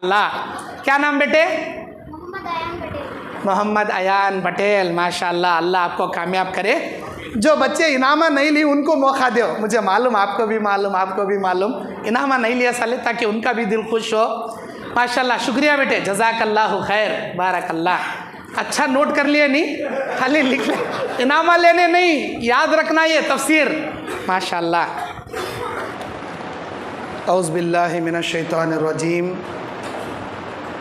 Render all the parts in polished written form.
अल्लाह। क्या नाम बेटे? मोहम्मद अयान पटेल। मोहम्मद अयान पटेल, माशाल्लाह। अल्लाह आपको कामयाब करे। जो बच्चे इनामा नहीं ली उनको मौका दो। मुझे मालूम, आपको भी मालूम इनामा नहीं लिया साले, ताकि उनका भी दिल खुश हो। माशाल्लाह, शुक्रिया बेटे, जज़ाकल्लाहु खैर, बारकल्लाह। अच्छा नोट कर लिए? नहीं, खाली लिख ले, इनामा लेने नहीं, याद रखना ये तफसीर। माशाल्लाह। औज़ु बिल्लाहि मिनश शैतानिर रजीम,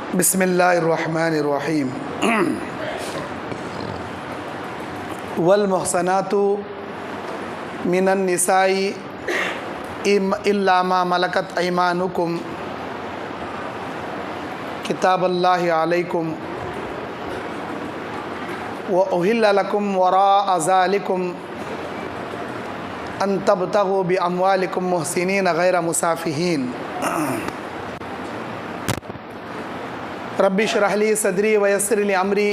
बिस्मिल्लाहिर रहमानिर रहीम। वल मुहसनातु मिनन निसाई इल्ला मा मलकत ऐमानुकुम किताबल्लाहि अलैकुम व उहिल्ला लकुम वराअ ज़ालिकुम अन तब्तगू बि अम्वालिकुम मुहसिनीन गैर मुसाफिहीन। रब्बि इश्रह ली सदरी व यस्सिर ली अमरी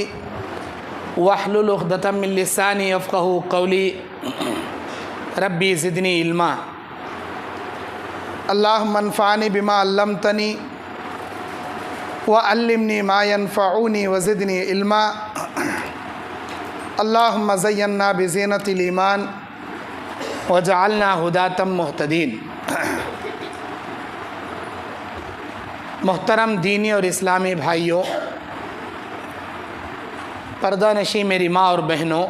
वहलुल उक़दतम मिन लिसानी यफ़क़हू क़ौली रब्बी ज़िदनी इल्मा। अल्लाहुम्मा अन्फ़अनी बिमा अल्लमतनी व अल्लिमनी मा यनफ़अूनी व ज़िदनी इल्मा। अल्लाहुम्मा ज़य्यन्ना बिज़ीनतिल ईमान व जअलना हुदातम मुहतदीन। मोहतरम दीनी और इस्लामी भाइयों, पर्दा नशी मेरी माँ और बहनों,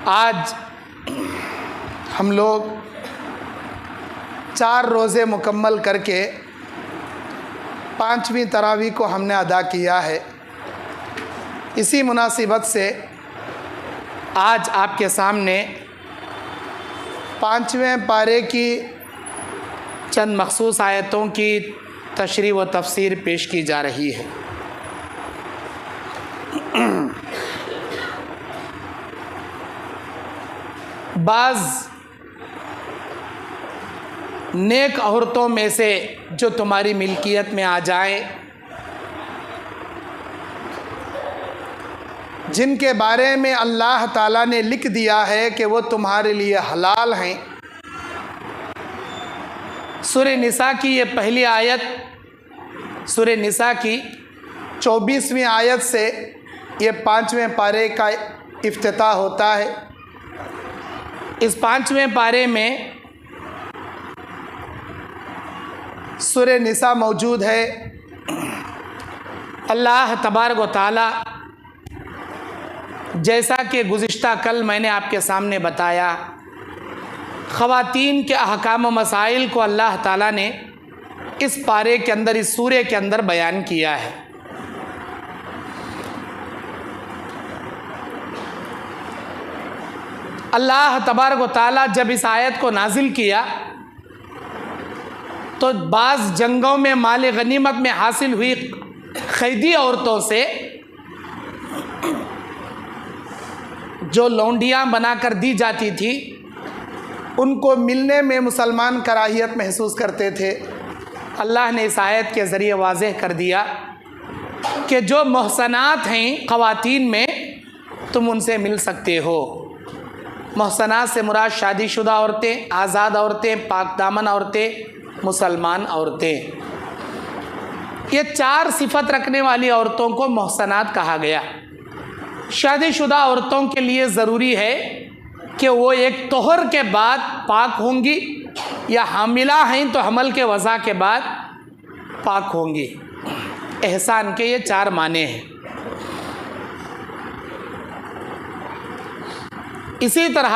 आज हम लोग 4 रोज़े मुकम्मल करके 5वीं तरावी को हमने अदा किया है। इसी मुनासिबत से आज आपके सामने 5वें पारे की चंद मखसूस आयतों की तशरीह व तफसीर पेश की जा रही है। बाज़ नेक औरतों में से जो तुम्हारी मिल्कियत में आ जाएं, जिनके बारे में अल्लाह ताला ने लिख दिया है कि वो तुम्हारे लिए हलाल हैं। सूरह निसा की ये पहली आयत, सूरह निसा की 24वीं आयत से ये 5वें पारे का इफ्तिताह होता है। इस 5वें पारे में सूरह निसा मौजूद है। अल्लाह तबारक व तआला, जैसा कि गुज़िश्ता कल मैंने आपके सामने बताया, ख़वातीन के अहकाम व मसाइल को अल्लाह ताला ने इस पारे के अंदर, इस सूरे के अंदर बयान किया है। अल्लाह तबारक व तआला जब इस आयत को नाजिल किया तो बाज़ जंगों में माल गनीमत में हासिल हुई क़ैदी औरतों से जो लौंडियाँ बनाकर दी जाती थी, उनको मिलने में मुसलमान कराहियत महसूस करते थे। अल्लाह ने इस आयत के ज़रिए वाज़ेह कर दिया कि जो मोहसनात हैं ख़वातीन में, तुम उनसे मिल सकते हो। मोहसनात से मुराद शादीशुदा औरतें, आज़ाद औरतें, पाक दामन औरतें, मुसलमान औरतें। ये 4 सिफत रखने वाली औरतों को मोहसनात कहा गया। शादीशुदा औरतों के लिए ज़रूरी है कि वो एक तोहर के बाद पाक होंगी, या हामिला हैं तो हमल के वज़ा के बाद पाक होंगी। एहसान के ये 4 माने हैं। इसी तरह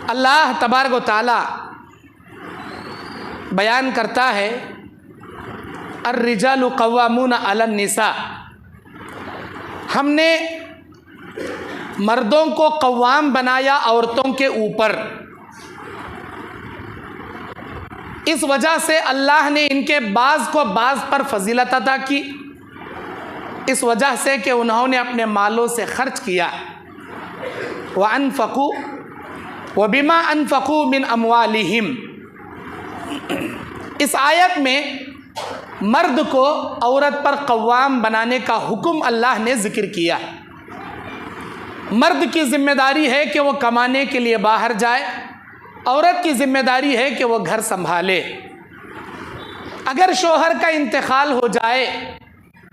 अल्लाह तबारक व तआला बयान करता है, अर्रिजालु क़व्वामूना अलन निसा। हमने मर्दों को कव्वाम बनाया औरतों के ऊपर। इस वजह से अल्लाह ने इनके बाज़ को बाज़ पर फजीलत अता की, इस वजह से कि उन्होंने अपने मालों से खर्च किया। व अनफ़क़ू व बिमा अनफ़क़ू मिन अमवालिहिम। इस आयत में मर्द को औरत पर कव्वाम बनाने का हुक्म अल्लाह ने ज़िक्र किया। मर्द की ज़िम्मेदारी है कि वो कमाने के लिए बाहर जाए, औरत की ज़िम्मेदारी है कि वो घर संभाले। अगर शौहर का इंतकाल हो जाए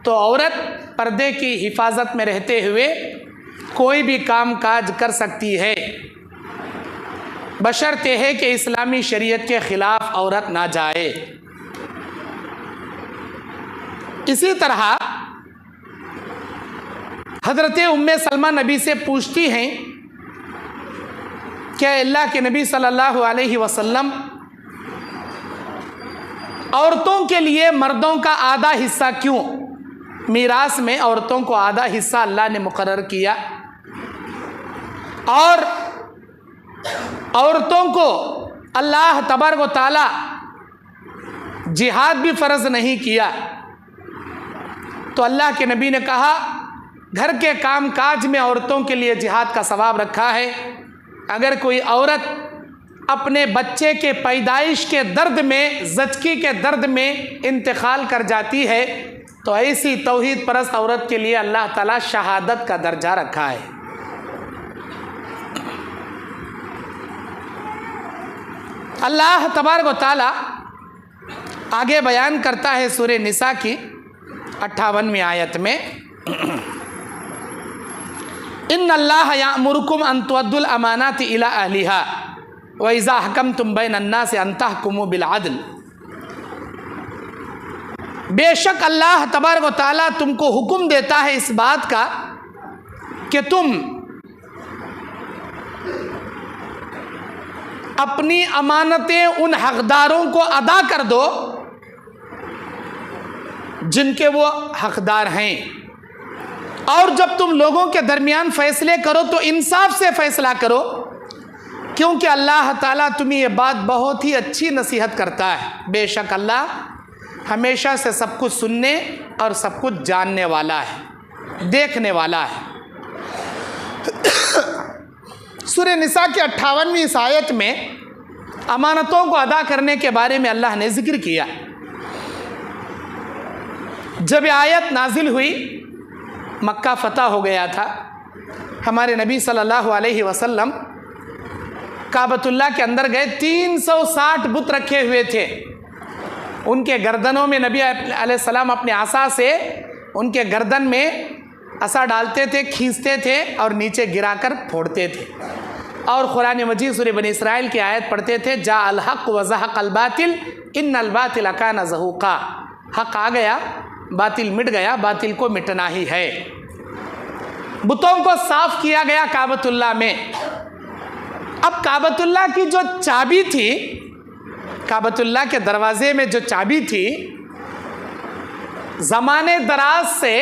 तो औरत पर्दे की हिफाजत में रहते हुए कोई भी काम काज कर सकती है, बशर्ते है कि इस्लामी शरीयत के ख़िलाफ़ औरत ना जाए। इसी तरह हज़रत उम्मे सलमा नबी से पूछती हैं कि अल्लाह के नबी सल्लल्लाहु अलैहि वसल्लम, औरतों के लिए मर्दों का आधा हिस्सा क्यों, मीरास में औरतों को आधा हिस्सा अल्लाह ने मुकर्रर किया और औरतों को अल्लाह तबारक व तआला जिहाद भी फ़र्ज़ नहीं किया। तो अल्लाह के नबी ने कहा घर के काम काज में औरतों के लिए जिहाद का सवाब रखा है। अगर कोई औरत अपने बच्चे के पैदाइश के दर्द में, ज़चकी के दर्द में इंतकाल कर जाती है तो ऐसी तौहीद परस्त औरत के लिए अल्लाह ताला शहादत का दर्जा रखा है। अल्लाह तबारक व तआला आगे बयान करता है सूरह निसा की 58वीं आयत में, इन्नल्लाह यामुरुकुम अन तुअद्दुल अमानाति इला अहलिहा व इज़ा हकमतुम बैनन्नासि अन तहकुमू बिल अदल। बेशक अल्लाह तबारक व तआला तुमको हुक्म देता है इस बात का कि तुम अपनी अमानतें उन हकदारों को अदा कर दो जिनके वो हकदार हैं, और जब तुम लोगों के दरमियान फ़ैसले करो तो इंसाफ से फ़ैसला करो, क्योंकि अल्लाह ताला तुम्हें ये बात बहुत ही अच्छी नसीहत करता है। बेशक अल्लाह हमेशा से सब कुछ सुनने और सब कुछ जानने वाला है, देखने वाला है। सूरह निसा की 58वीं इस आयत में अमानतों को अदा करने के बारे में अल्लाह ने जिक्र किया। जब आयत नाजिल हुई, मक्का फ़तह हो गया था, हमारे नबी सल्लल्लाहु अलैहि वसल्लम काबतुल्लाह के अंदर गए। 360 बुत रखे हुए थे, उनके गर्दनों में नबी अलैहिस्सलाम अपने आसा से उनके गर्दन में आसा डालते थे, खींचते थे और नीचे गिराकर फोड़ते थे। और कुरान मजीद सूरह बनी इसराइल की आयत पढ़ते थे, जा अल हक़ व ज़हक़ल बातिल इन्नल बातिल काना ज़हूक़ा। हक़ आ गया, बातिल मिट गया, बातिल को मिटना ही है। बुतों को साफ किया गया काबतुल्लाह में। अब काबतुल्लाह की जो चाबी थी, काबतुल्लाह के दरवाजे में जो चाबी थी, ज़माने दराज से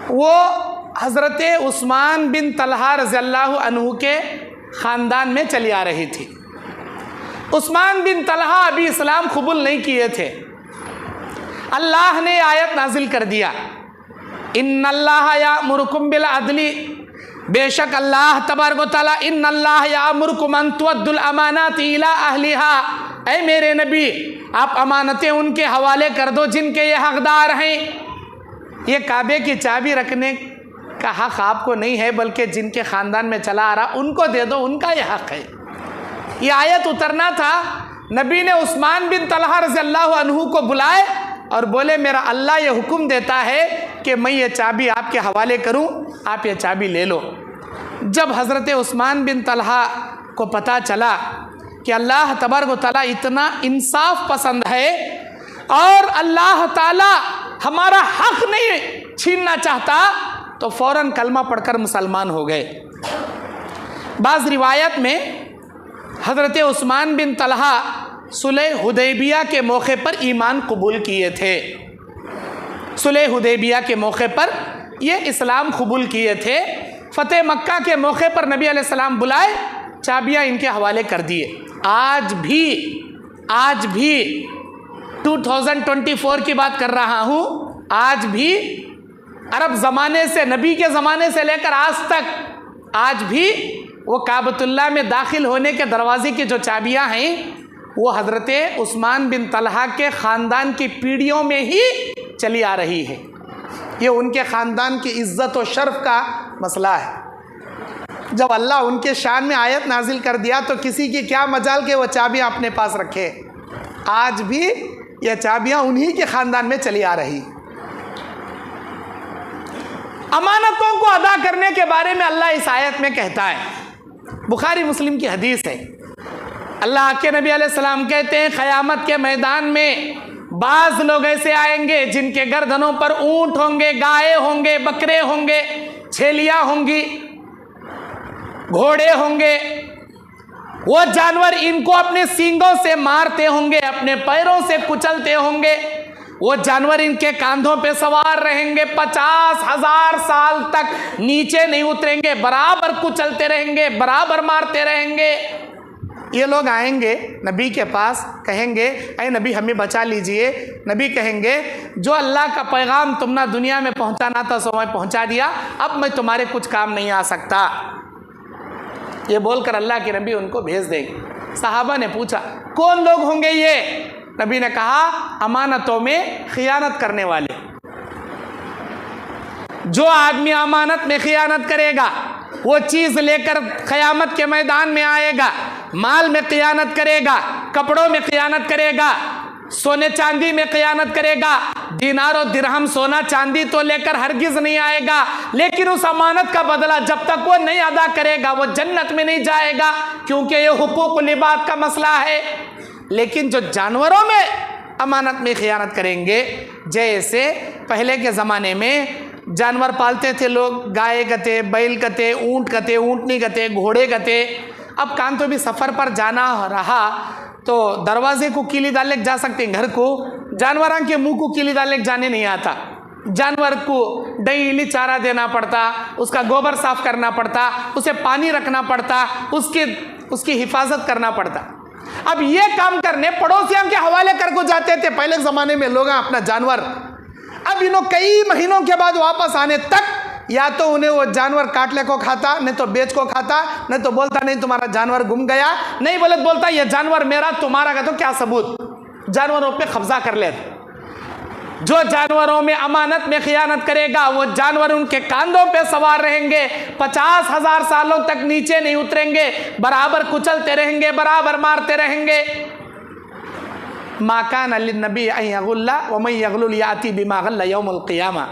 वो हज़रत उस्मान बिन तलहा रज़ियल्लाहु अन्हु के ख़ानदान में चली आ रही थी। उस्मान बिन तलहा अभी इस्लाम कबूल नहीं किए थे। अल्लाह ने आयत नाजिल कर दिया, इन्नल्लाह यामुरुकुम बिल अदली, बेशक अल्लाह तबारक व तआला इन्नल्लाह यामुरुकुम अन तुअद्दुल अमानाति इला अहलिहा। ऐ मेरे नबी, आप अमानतें उनके हवाले कर दो जिनके ये हकदार हैं। ये काबे की चाबी रखने का हक़ आपको नहीं है, बल्कि जिनके ख़ानदान में चला आ रहा उनको दे दो, उनका ये हक़ है। ये आयत उतरना था, नबी ने उस्मान बिन तलहा रज़ियल्लाहु अन्हु को बुलाए और बोले, मेरा अल्लाह ये हुक्म देता है कि मैं ये चाबी आपके हवाले करूं, आप ये चाबी ले लो। जब हज़रत उस्मान बिन तलहा को पता चला कि अल्लाह तबारक व तआला इतना इंसाफ पसंद है और अल्लाह ताला हमारा हक़ नहीं छीनना चाहता, तो फ़ौरन कलमा पढ़कर मुसलमान हो गए। बाज़ रिवायत में हज़रत उस्मान बिन तलहा सुलह हुदैबिया के मौके पर ईमान कबूल किए थे। सुलह हुदैबिया के मौके पर ये इस्लाम कबूल किए थे। फ़तेह मक्का के मौके पर नबी अलैहिस्सलाम बुलाए, चाबियाँ इनके हवाले कर दिए। आज भी 2024 की बात कर रहा हूँ, आज भी अरब ज़माने से, नबी के ज़माने से लेकर आज तक, आज भी वो काबतुल्लाह में दाखिल होने के दरवाजे की जो चाबियाँ हैं वो हज़रत उस्मान बिन तलहा के ख़ानदान की पीढ़ियों में ही चली आ रही है। ये उनके ख़ानदान की इज़्ज़त और शर्फ़ का मसला है। जब अल्लाह उनके शान में आयत नाजिल कर दिया तो किसी की क्या मजाल के वो चाबियाँ अपने पास रखे। आज भी यह चाबियां उन्हीं के ख़ानदान में चली आ रही। अमानतों को अदा करने के बारे में अल्लाह इस आयत में कहता है, बुखारी मुस्लिम की हदीस है। अल्लाह के नबी अलैहिस्सलाम कहते हैं, क़यामत के मैदान में बाज़ लोग ऐसे आएंगे जिनके गर्दनों पर ऊंट होंगे, गाय होंगे, बकरे होंगे, छेलियाँ होंगी, घोड़े होंगे। वो जानवर इनको अपने सींगों से मारते होंगे, अपने पैरों से कुचलते होंगे। वो जानवर इनके कांधों पे सवार रहेंगे, 50,000 साल तक नीचे नहीं उतरेंगे, बराबर कुचलते रहेंगे, बराबर मारते रहेंगे। ये लोग आएंगे नबी के पास, कहेंगे, अरे नबी हमें बचा लीजिए। नबी कहेंगे, जो अल्लाह का पैगाम तुम ना दुनिया में पहुंचाना था सो मैं पहुंचा दिया, अब मैं तुम्हारे कुछ काम नहीं आ सकता। ये बोलकर अल्लाह के नबी उनको भेज देंगे। सहाबा ने पूछा, कौन लोग होंगे ये? नबी ने कहा, अमानतों में खियानत करने वाले। जो आदमी अमानत में खियानत करेगा वो चीज़ लेकर क़यामत के मैदान में आएगा, माल में खियानत करेगा, कपड़ों में खियानत करेगा, सोने चांदी में खियानत करेगा। दीनार और दिरहम सोना चांदी तो लेकर हरगिज नहीं आएगा, लेकिन उस अमानत का बदला जब तक वो नहीं अदा करेगा वो जन्नत में नहीं जाएगा, क्योंकि ये हुकूकुल इबाद का मसला है। लेकिन जो जानवरों में अमानत में खियानत करेंगे, जैसे पहले के ज़माने में जानवर पालते थे लोग, गाय कते, बैल कते, ऊँट कते, ऊँटनी कते, घोड़े कते। अब कान तो भी सफ़र पर जाना रहा तो दरवाजे को कीली डाल ले जा सकते हैं घर को, जानवरों के मुंह को कीली डाल ले जाने नहीं आता। जानवर को डेली चारा देना पड़ता, उसका गोबर साफ करना पड़ता, उसे पानी रखना पड़ता, उसकी हिफाजत करना पड़ता। अब ये काम करने पड़ोसियों के हवाले कर को जाते थे पहले ज़माने में लोग अपना जानवर। अब इन्हों कई महीनों के बाद वापस आने तक या तो उन्हें वो जानवर काटले को खाता, नहीं तो बेच को खाता, नहीं तो बोलता नहीं तुम्हारा जानवर गुम गया, नहीं बोले बोलता ये जानवर मेरा तुम्हारा का तो क्या सबूत, जानवरों पे कब्जा कर ले। जो जानवरों में अमानत में खियानत करेगा वो जानवर उनके कांधों पे सवार रहेंगे, 50,000 सालों तक नीचे नहीं उतरेंगे, बराबर कुचलते रहेंगे, बराबर मारते रहेंगे। माकान लिन्नबी अन यगुल्ला व मन यगलुल याती बिमा गल्ला यौमुल क़ियामा।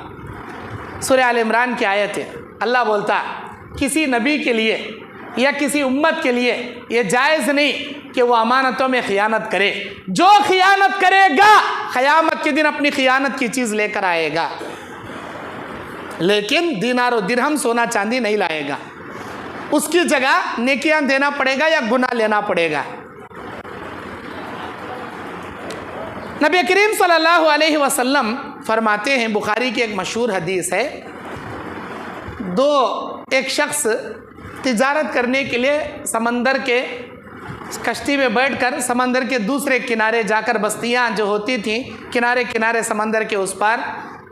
सूरह आल इमरान की आयत है। अल्लाह बोलता, किसी नबी के लिए या किसी उम्मत के लिए ये जायज़ नहीं कि वो अमानतों में खियानत करे। जो खियानत करेगा क़यामत के दिन अपनी खियानत की चीज़ लेकर आएगा, लेकिन दीनार और दिरहम सोना चांदी नहीं लाएगा। उसकी जगह नेकियां देना पड़ेगा या गुनाह लेना पड़ेगा। नबी करीम सल्लल्लाहु अलैहि वसल्लम फरमाते हैं, बुखारी की एक मशहूर हदीस है, एक शख्स तिजारत करने के लिए समंदर के कश्ती में बैठकर समंदर के दूसरे किनारे जाकर, बस्तियां जो होती थीं किनारे किनारे समंदर के उस पार,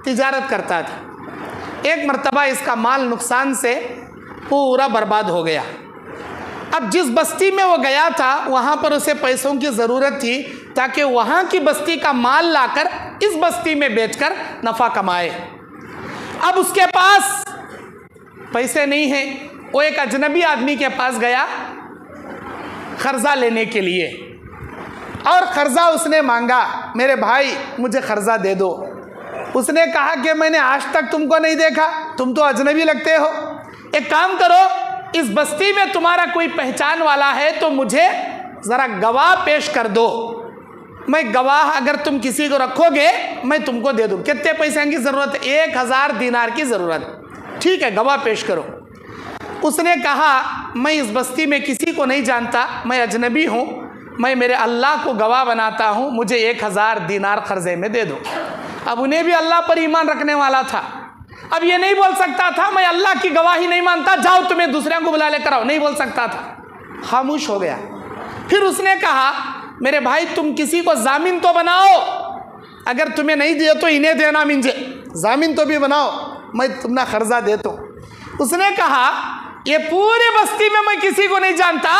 तिजारत करता था। एक मर्तबा इसका माल नुकसान से पूरा बर्बाद हो गया। अब जिस बस्ती में वो गया था वहाँ पर उसे पैसों की ज़रूरत थी ताकि वहाँ की बस्ती का माल लाकर इस बस्ती में बेचकर नफ़ा कमाए। अब उसके पास पैसे नहीं हैं, वो एक अजनबी आदमी के पास गया कर्जा लेने के लिए, और कर्जा उसने मांगा, मेरे भाई मुझे कर्जा दे दो। उसने कहा कि मैंने आज तक तुमको नहीं देखा, तुम तो अजनबी लगते हो, एक काम करो, इस बस्ती में तुम्हारा कोई पहचान वाला है तो मुझे ज़रा गवाह पेश कर दो, मैं गवाह अगर तुम किसी को रखोगे मैं तुमको दे दूँ। कितने पैसे की ज़रूरत है? 1000 दीनार की ज़रूरत। ठीक है, गवाह पेश करो। उसने कहा, मैं इस बस्ती में किसी को नहीं जानता, मैं अजनबी हूँ, मैं मेरे अल्लाह को गवाह बनाता हूँ, मुझे 1000 दीनार कर्जे में दे दो। अब उन्हें भी अल्लाह पर ईमान रखने वाला था। अब ये नहीं बोल सकता था मैं अल्लाह की गवाही नहीं मानता, जाओ तुम्हें दूसरे को बुला लेकर आओ, नहीं बोल सकता था, खामोश हो गया। फिर उसने कहा, मेरे भाई तुम किसी को जामिन तो बनाओ, अगर तुम्हें नहीं दिए तो इन्हें देना, मुझे जामिन तो भी बनाओ, मैं तुम्हें कर्जा देता हूँ। उसने कहा, ये पूरी बस्ती में मैं किसी को नहीं जानता,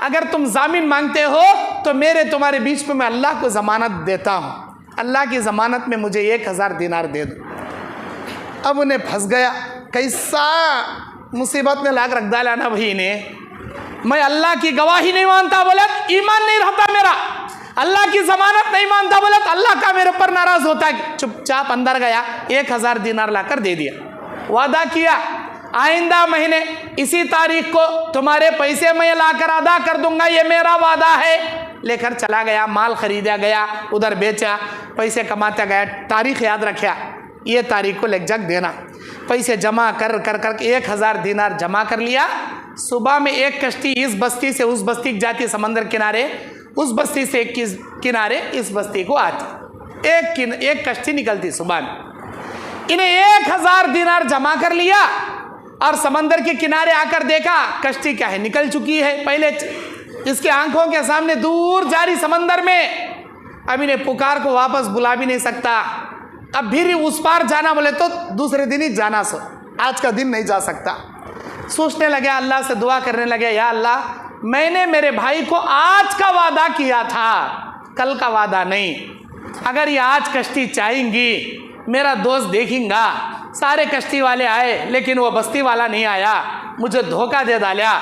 अगर तुम जामिन मांगते हो तो मेरे तुम्हारे बीच में मैं अल्लाह को ज़मानत देता हूँ, अल्लाह की ज़मानत में मुझे 1000 दीनार दे दो। अब उन्हें फंस गया, कैसा मुसीबत में लाग रख डाला ना भाई ने, मैं अल्लाह की गवाही नहीं मानता, बोले ईमान नहीं रहता मेरा, अल्लाह की जमानत नहीं मानता, बोला तो अल्लाह का मेरे पर नाराज होता है। चुपचाप अंदर गया, 1000 दिनार लाकर दे दिया, वादा किया आइंदा महीने इसी तारीख को तुम्हारे पैसे मैं लाकर अदा कर दूंगा, ये मेरा वादा है। लेकर चला गया, माल खरीदा गया, उधर बेचा, पैसे कमाता गया, तारीख याद रखा, ये तारीख को लेक जग देना। पैसे जमा कर 1000 दिनार जमा कर लिया। सुबह में एक कश्ती इस बस्ती से उस बस्ती की जाती, समंदर किनारे, उस बस्ती से एक किनारे इस बस्ती को आती, एक कश्ती निकलती सुबह में। इन्हें 1000 दिनार जमा कर लिया और समंदर के किनारे आकर देखा कश्ती क्या है, निकल चुकी है। पहले इसके आंखों के सामने दूर जारी समंदर में, अब इन्हें पुकार को वापस बुला भी नहीं सकता। अब फिर उस पार जाना बोले तो दूसरे दिन ही जाना, सो आज का दिन नहीं जा सकता। सोचने लगे, अल्लाह से दुआ करने लगे, या अल्लाह मैंने मेरे भाई को आज का वादा किया था, कल का वादा नहीं। अगर ये आज कश्ती चाहेंगी, मेरा दोस्त देखेंगा, सारे कश्ती वाले आए लेकिन वो बस्ती वाला नहीं आया, मुझे धोखा दे डाला,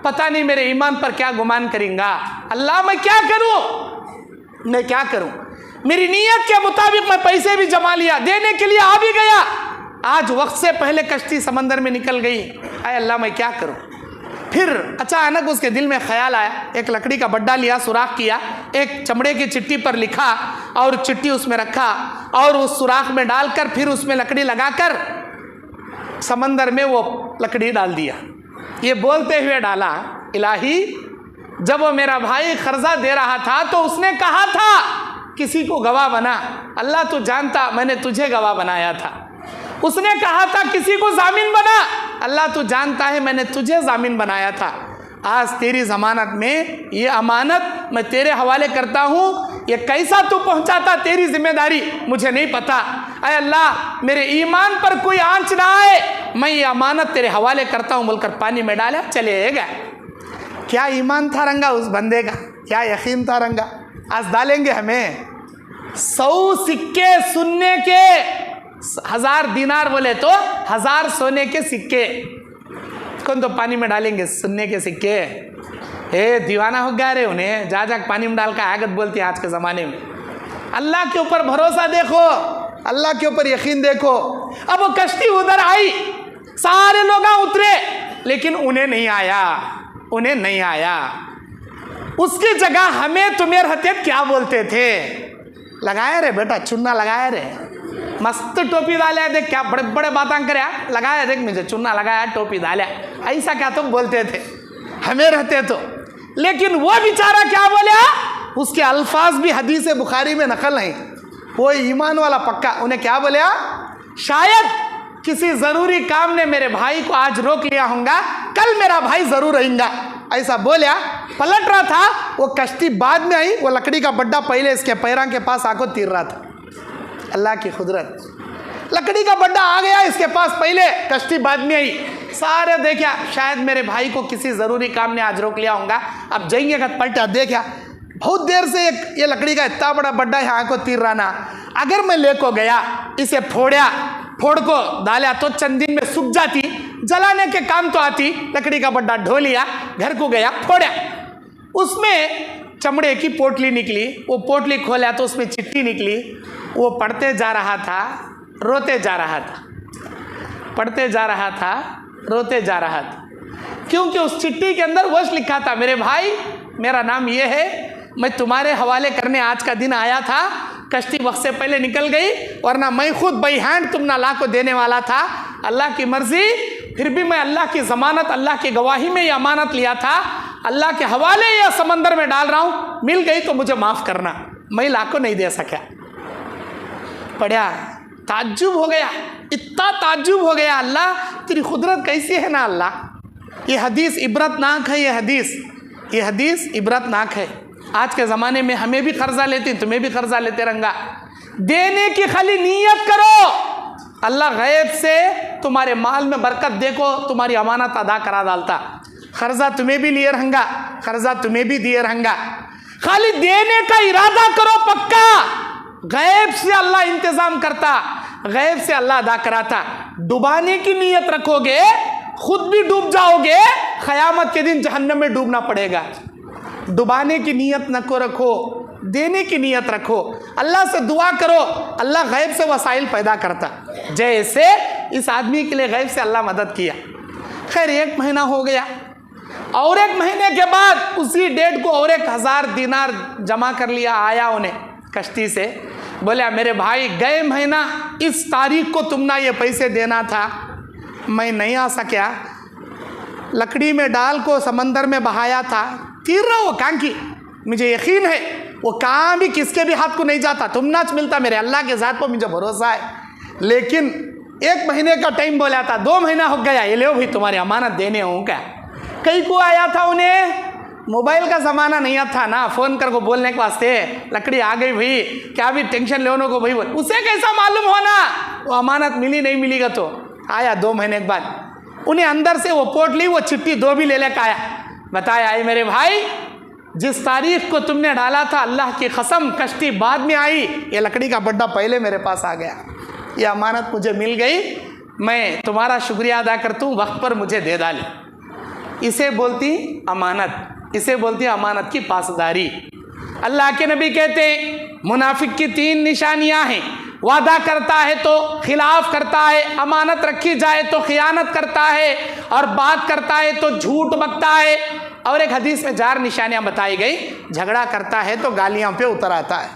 पता नहीं मेरे ईमान पर क्या गुमान करेंगा। अल्लाह मैं क्या करूं, मैं क्या करूं? मेरी नीयत के मुताबिक मैं पैसे भी जमा लिया, देने के लिए आ भी गया, आज वक्त से पहले कश्ती समंदर में निकल गई। अरे अल्लाह मैं क्या करूं? फिर अचानक उसके दिल में ख्याल आया, एक लकड़ी का बड्डा लिया, सुराख किया, एक चमड़े की चिट्ठी पर लिखा और चिट्ठी उसमें रखा और उस सुराख में डालकर फिर उसमें लकड़ी लगाकर समंदर में वो लकड़ी डाल दिया। ये बोलते हुए डाला, इलाही जब वो मेरा भाई कर्जा दे रहा था तो उसने कहा था किसी को गवाह बना, अल्लाह तू जानता मैंने तुझे गवाह बनाया था। उसने कहा था किसी को जामीन बना, अल्लाह तू जानता है मैंने तुझे जामीन बनाया था। आज तेरी जमानत में ये अमानत मैं तेरे हवाले करता हूँ, ये कैसा तू पहुँचाता तेरी जिम्मेदारी मुझे नहीं पता। अय अल्लाह मेरे ईमान पर कोई आंच ना आए, मैं ये अमानत तेरे हवाले करता हूँ बोलकर पानी में डाला, चले गए। क्या ईमान था रंगा उस बंदे का, क्या यकीन था रंगा। आज डालेंगे हमें 100 सिक्के सुनने के, 1000 दिनार बोले तो 1000 सोने के सिक्के, कौन तो पानी में डालेंगे सुनने के सिक्के। ए दीवाना हो गया रे, उन्हें जा पानी में डाल कर आगत बोलती है आज के ज़माने में। अल्लाह के ऊपर भरोसा देखो, अल्लाह के ऊपर यकीन देखो। अब वो कश्ती उधर आई, सारे लोग उतरे लेकिन उन्हें नहीं आया, उन्हें नहीं आया। उसकी जगह हमें तुम्हें रहते क्या बोलते थे, लगाया रे बेटा चुन्ना लगाया रे, मस्त टोपी डाला, देख क्या बड़े बड़े बातें करे, लगाया देख मुझे चुन्ना लगाया टोपी डाला, ऐसा क्या तुम बोलते थे हमें रहते तो। लेकिन वो बेचारा क्या बोला, उसके अल्फाज भी हदीस बुखारी में नकल है, वो ईमान वाला पक्का। उन्हें क्या बोला, शायद किसी ज़रूरी काम ने मेरे भाई को आज रोक लिया होगा, कल मेरा भाई ज़रूर आएगा, ऐसा बोला। पलट रहा था, वो कश्ती बाद में आई, वो लकड़ी का बड्डा पहले इसके पैरों के पास आकर तीर रहा था। अल्लाह की कुदरत, लकड़ी का बड्डा आ गया इसके पास पहले, कश्ती बाद में आई। सारे देखा शायद मेरे भाई को किसी ज़रूरी काम ने आज रोक लिया होगा, अब जाएंगे का पलटा, देखा बहुत देर से ये लकड़ी का इतना बड़ा बड्डा यहाँ को तीर रहा ना, अगर मैं ले को गया इसे फोड़ को डाला तो चंद दिन में सूख जाती, जलाने के काम तो आती। लकड़ी का बड्डा ढो लिया, घर को गया, फोड़ा, उसमें चमड़े की पोटली निकली, वो पोटली खोला तो उसमें चिट्ठी निकली। वो पढ़ते जा रहा था, रोते जा रहा था, पढ़ते जा रहा था, रोते जा रहा था, क्योंकि उस चिट्ठी के अंदर वश लिखा था, मेरे भाई मेरा नाम ये है, मैं तुम्हारे हवाले करने आज का दिन आया था, कश्ती वक्त से पहले निकल गई, वरना मैं खुद बाई हैंड तुम अल्लाह को देने वाला था। अल्लाह की मर्जी, फिर भी मैं अल्लाह की ज़मानत, अल्लाह की गवाही में ये अमानत लिया था, अल्लाह के हवाले या समंदर में डाल रहा हूँ, मिल गई तो मुझे माफ़ करना, मैं लाख को नहीं दे सका। पढ़ा, ताज्जुब हो गया, इतना ताज्जुब हो गया, अल्लाह तेरी कुदरत कैसी है ना अल्लाह। ये हदीस इबरतनाक है, ये हदीस इबरतनाक है। आज के ज़माने में हमें भी कर्जा लेते, तुम्हें भी कर्जा लेते रंगा, देने की खाली नीयत करो, अल्लाह गैब से तुम्हारे माल में बरकत देखो, तुम्हारी अमानत अदा करा डालता। कर्जा तुम्हें भी लिए रहूँगा, कर्जा तुम्हें भी दिए रहूँगा, खाली देने का इरादा करो पक्का, गैब से अल्लाह इंतज़ाम करता, गैब से अल्लाह अदा कराता। डुबाने की नीयत रखोगे खुद भी डूब जाओगे, क़यामत के दिन जहन्नम में डूबना पड़ेगा। डुबाने की नीयत न को रखो, देने की नीयत रखो, अल्लाह से दुआ करो, अल्लाह गैब से वसाइल पैदा करता, जैसे इस आदमी के लिए गैब से अल्लाह मदद किया। खैर 1 महीना हो गया और 1 महीने के बाद उसी डेट को और 1000 दिनार जमा कर लिया। आया उन्हें कश्ती से, बोला मेरे भाई गए महीना इस तारीख को तुम ना ये पैसे देना था, मैं नहीं आ सका, लकड़ी में डाल को समंदर में बहाया था, तीर रहा वो कांकी, मुझे यकीन है वो कहाँ भी किसके भी हाथ को नहीं जाता, तुम नाच मिलता, मेरे अल्लाह के ज़ात पर मुझे भरोसा है। लेकिन 1 महीने का टाइम बोला था, 2 महीना हो गया, ये लो भाई तुम्हारी अमानत देने हूँ क्या। कई को आया था, उन्हें मोबाइल का ज़माना नहीं था ना, फ़ोन कर को बोलने के वास्ते, लकड़ी आ गई भाई, क्या भी टेंशन लेने को भाई, उसे कैसा मालूम होना वो अमानत मिली नहीं मिलेगा। तो आया 2 महीने के बाद, उन्हें अंदर से वो पोटली वो चिट्ठी 2 भी ले लेकर आया, बताया आई मेरे भाई जिस तारीख को तुमने डाला था, अल्लाह की कसम कश्ती बाद में आई, ये लकड़ी का बड्डा पहले मेरे पास आ गया, ये अमानत मुझे मिल गई, मैं तुम्हारा शुक्रिया अदा करता हूँ, वक्त पर मुझे दे डाली। इसे बोलती अमानत, इसे बोलती अमानत की पासदारी। अल्लाह के नबी कहते हैं मुनाफिक की 3 निशानियां हैं, वादा करता है तो खिलाफ करता है, अमानत रखी जाए तो खियानत करता है, और बात करता है तो झूठ बकता है। और एक हदीस में 4 निशानियां बताई गई, झगड़ा करता है तो गालियां पे उतर आता है।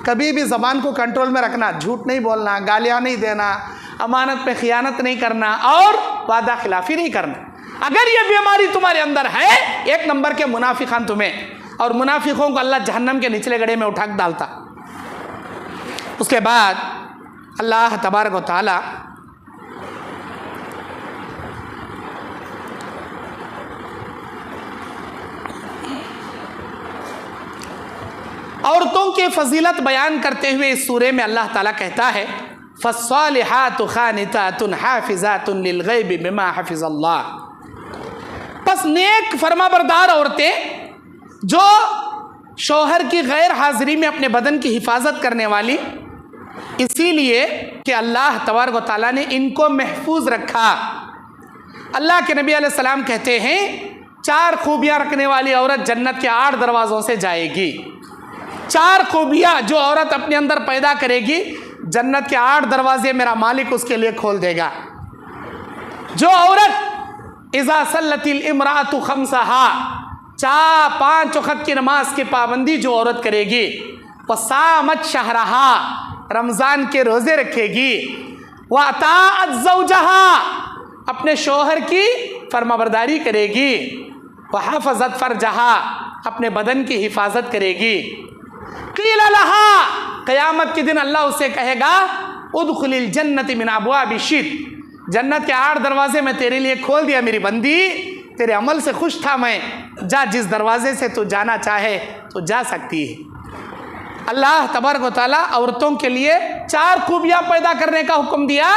कभी भी ज़बान को कंट्रोल में रखना, झूठ नहीं बोलना, गालियां नहीं देना, अमानत पे खियानत नहीं करना और वादा खिलाफी नहीं करना। अगर ये बीमारी तुम्हारे अंदर है, 1 नंबर के मुनाफिकान तुम्हें, और मुनाफिकों को अल्लाह जहन्नम के निचले गड्ढे में उठा डालता। उसके बाद अल्लाह तबारक व तआला औरतों की फजीलत बयान करते हुए इस सूरे में अल्लाह ताला कहता है फस्सालिहातु खानितातुन हाफिजातुन लिलगैबि बिमा हफिज़ल्लाह। बस नेक फरमाबरदार औरतें जो शौहर की गैर हाजिरी में अपने बदन की हिफाजत करने वाली, इसीलिए कि अल्लाह तबारक व तआला ने इनको महफूज रखा। अल्लाह के नबी अलैहि सलाम कहते हैं 4 खूबियाँ रखने वाली औरत जन्नत के 8 दरवाज़ों से जाएगी। 4 खूबियाँ जो औरत अपने अंदर पैदा करेगी, जन्नत के 8 दरवाजे मेरा मालिक उसके लिए खोल देगा। जो औरत इज़ा सल्लतिल इमरातु खम्सहा, 5 वक़्त की नमाज की पाबंदी जो औरत करेगी, वसामत शहरहा, रमज़ान के रोज़े रखेगी, व अताअत ज़ौजहा, अपने शौहर की फरमाबरदारी करेगी, व हफ़ज़त फ़रजहा, अपने बदन की हिफाजत करेगी। क़ील लहा, क़यामत के दिन अल्लाह उससे कहेगा उदखुलिल जन्नति मिन अब्वाबि शित, जन्नत के 8 दरवाजे मैं तेरे लिए खोल दिया मेरी बंदी, तेरे अमल से खुश था मैं, जा जिस दरवाजे से तू जाना चाहे तो जा सकती है। अल्लाह तबारक व तआला औरतों के लिए 4 खूबियाँ पैदा करने का हुक्म दिया,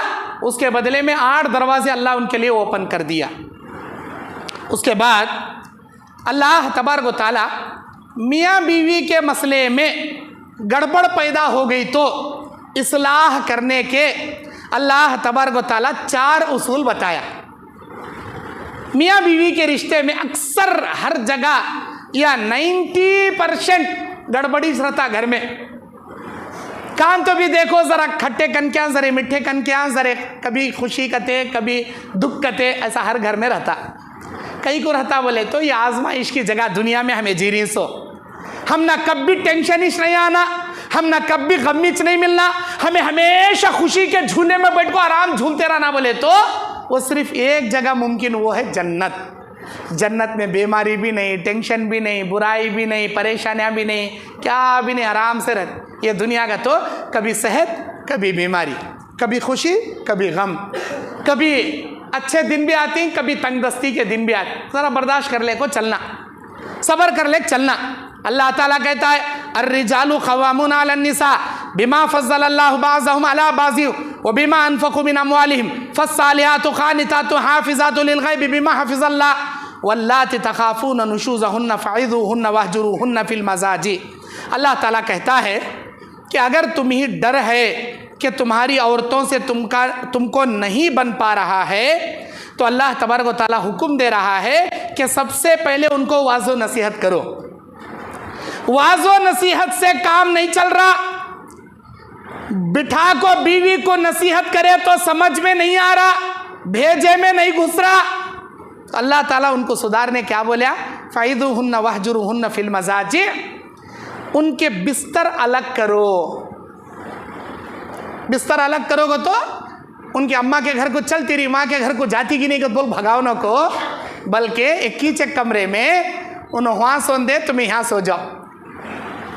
उसके बदले में 8 दरवाजे अल्लाह उनके लिए ओपन कर दिया। उसके बाद अल्लाह तबारक व तआला मियाँ बीवी के मसले में गड़बड़ पैदा हो गई तो इस्लाह करने के अल्लाह तबारक व तआला 4 उसूल बताया। मियाँ बीवी के रिश्ते में अक्सर हर जगह या 90% गड़बड़ी रहता घर में। कान तो भी देखो ज़रा खट्टे कनक्याँ ज़रे मीठे कनक्याँ ज़रे, कभी खुशी कते कभी दुख कते, ऐसा हर घर में रहता। कई को रहता बोले तो ये आजमाइश की जगह दुनिया में हमें जी रही सो, हम ना कभी टेंशन ही नहीं आना, हम ना कभी गमीच नहीं मिलना, हमें हमेशा खुशी के झूले में बैठ को आराम झूलते रहना बोले तो वो सिर्फ एक जगह मुमकिन, वो है जन्नत। जन्नत में बीमारी भी नहीं, टेंशन भी नहीं, बुराई भी नहीं, परेशानियां भी नहीं, क्या भी नहीं, आराम से रह। ये दुनिया का तो कभी सेहत कभी बीमारी, कभी खुशी कभी गम, कभी अच्छे दिन भी आती हैं, कभी तंगदस्ती के दिन भी आते। ज़रा बर्दाश्त कर ले को चलना, सब्र कर ले चलना। अल्लाह ताला कहता है अर्रिजालु ख़व्वामून अलन निसा बिमा फ़ज़्ज़लल्लाहु बाज़हुम अला बाज़िन व बिमा अनफ़क़ू मिन अम्वालिहिम फ़स्सालिहातु क़ानितातु हाफ़िज़ातु लिलग़ैबि बिमा हफ़िज़ल्लाह वल्लाती तख़ाफ़ून नुशूज़हुन्न फ़अइज़ूहुन्न वहजुरूहुन्न फ़िल मज़ाजी। अल्लाह ताला कहता है कि अगर तुम्हें डर है कि तुम्हारी औरतों से तुमको नहीं बन पा रहा है, तो अल्लाह तबारक व तआला हुक्म दे रहा है कि सबसे पहले उनको वाज़ो नसीहत करो। वाजो नसीहत से काम नहीं चल रहा। बिठा को बीवी को नसीहत करे तो समझ में नहीं आ रहा, भेजे में नहीं घुस रहा। तो अल्लाह ताला उनको सुधारने क्या बोला, फ़ाइदुहुन्ना वहजुरुहुन्ना फिल मज़ाजी, उनके बिस्तर अलग करो। बिस्तर अलग करोगे तो उनकी अम्मा के घर को चल, तेरी माँ के घर को जाती कि नहीं को बोल भगाओ न को, बल्कि एक ही चेक कमरे में उन्हें वहाँ सो दे, तुम यहाँ सो जाओ,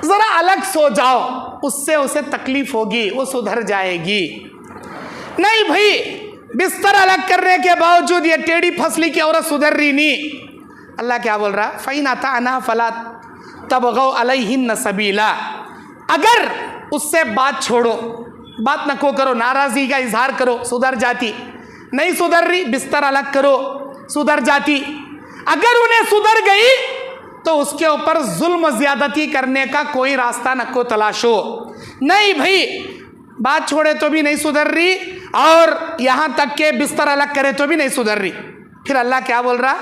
ज़रा अलग सो जाओ, उससे उसे तकलीफ होगी, वो सुधर जाएगी। नहीं भाई, बिस्तर अलग करने के बावजूद ये टेढ़ी फसली की औरत सुधर रही नहीं। अल्लाह क्या बोल रहा, फ़इन अताअना फला तबगौ अलैहिन्न सबीला, अगर उससे बात छोड़ो, बात न को करो, नाराज़गी का इजहार करो, सुधर जाती। नहीं सुधर रही, बिस्तर अलग करो, सुधर जाती। अगर उन्हें सुधर गई तो उसके ऊपर जुल्म ज़्यादती करने का कोई रास्ता न को तलाशो। नहीं भाई, बात छोड़े तो भी नहीं सुधर रही और यहाँ तक के बिस्तर अलग करे तो भी नहीं सुधर रही। फिर अल्लाह क्या बोल रहा,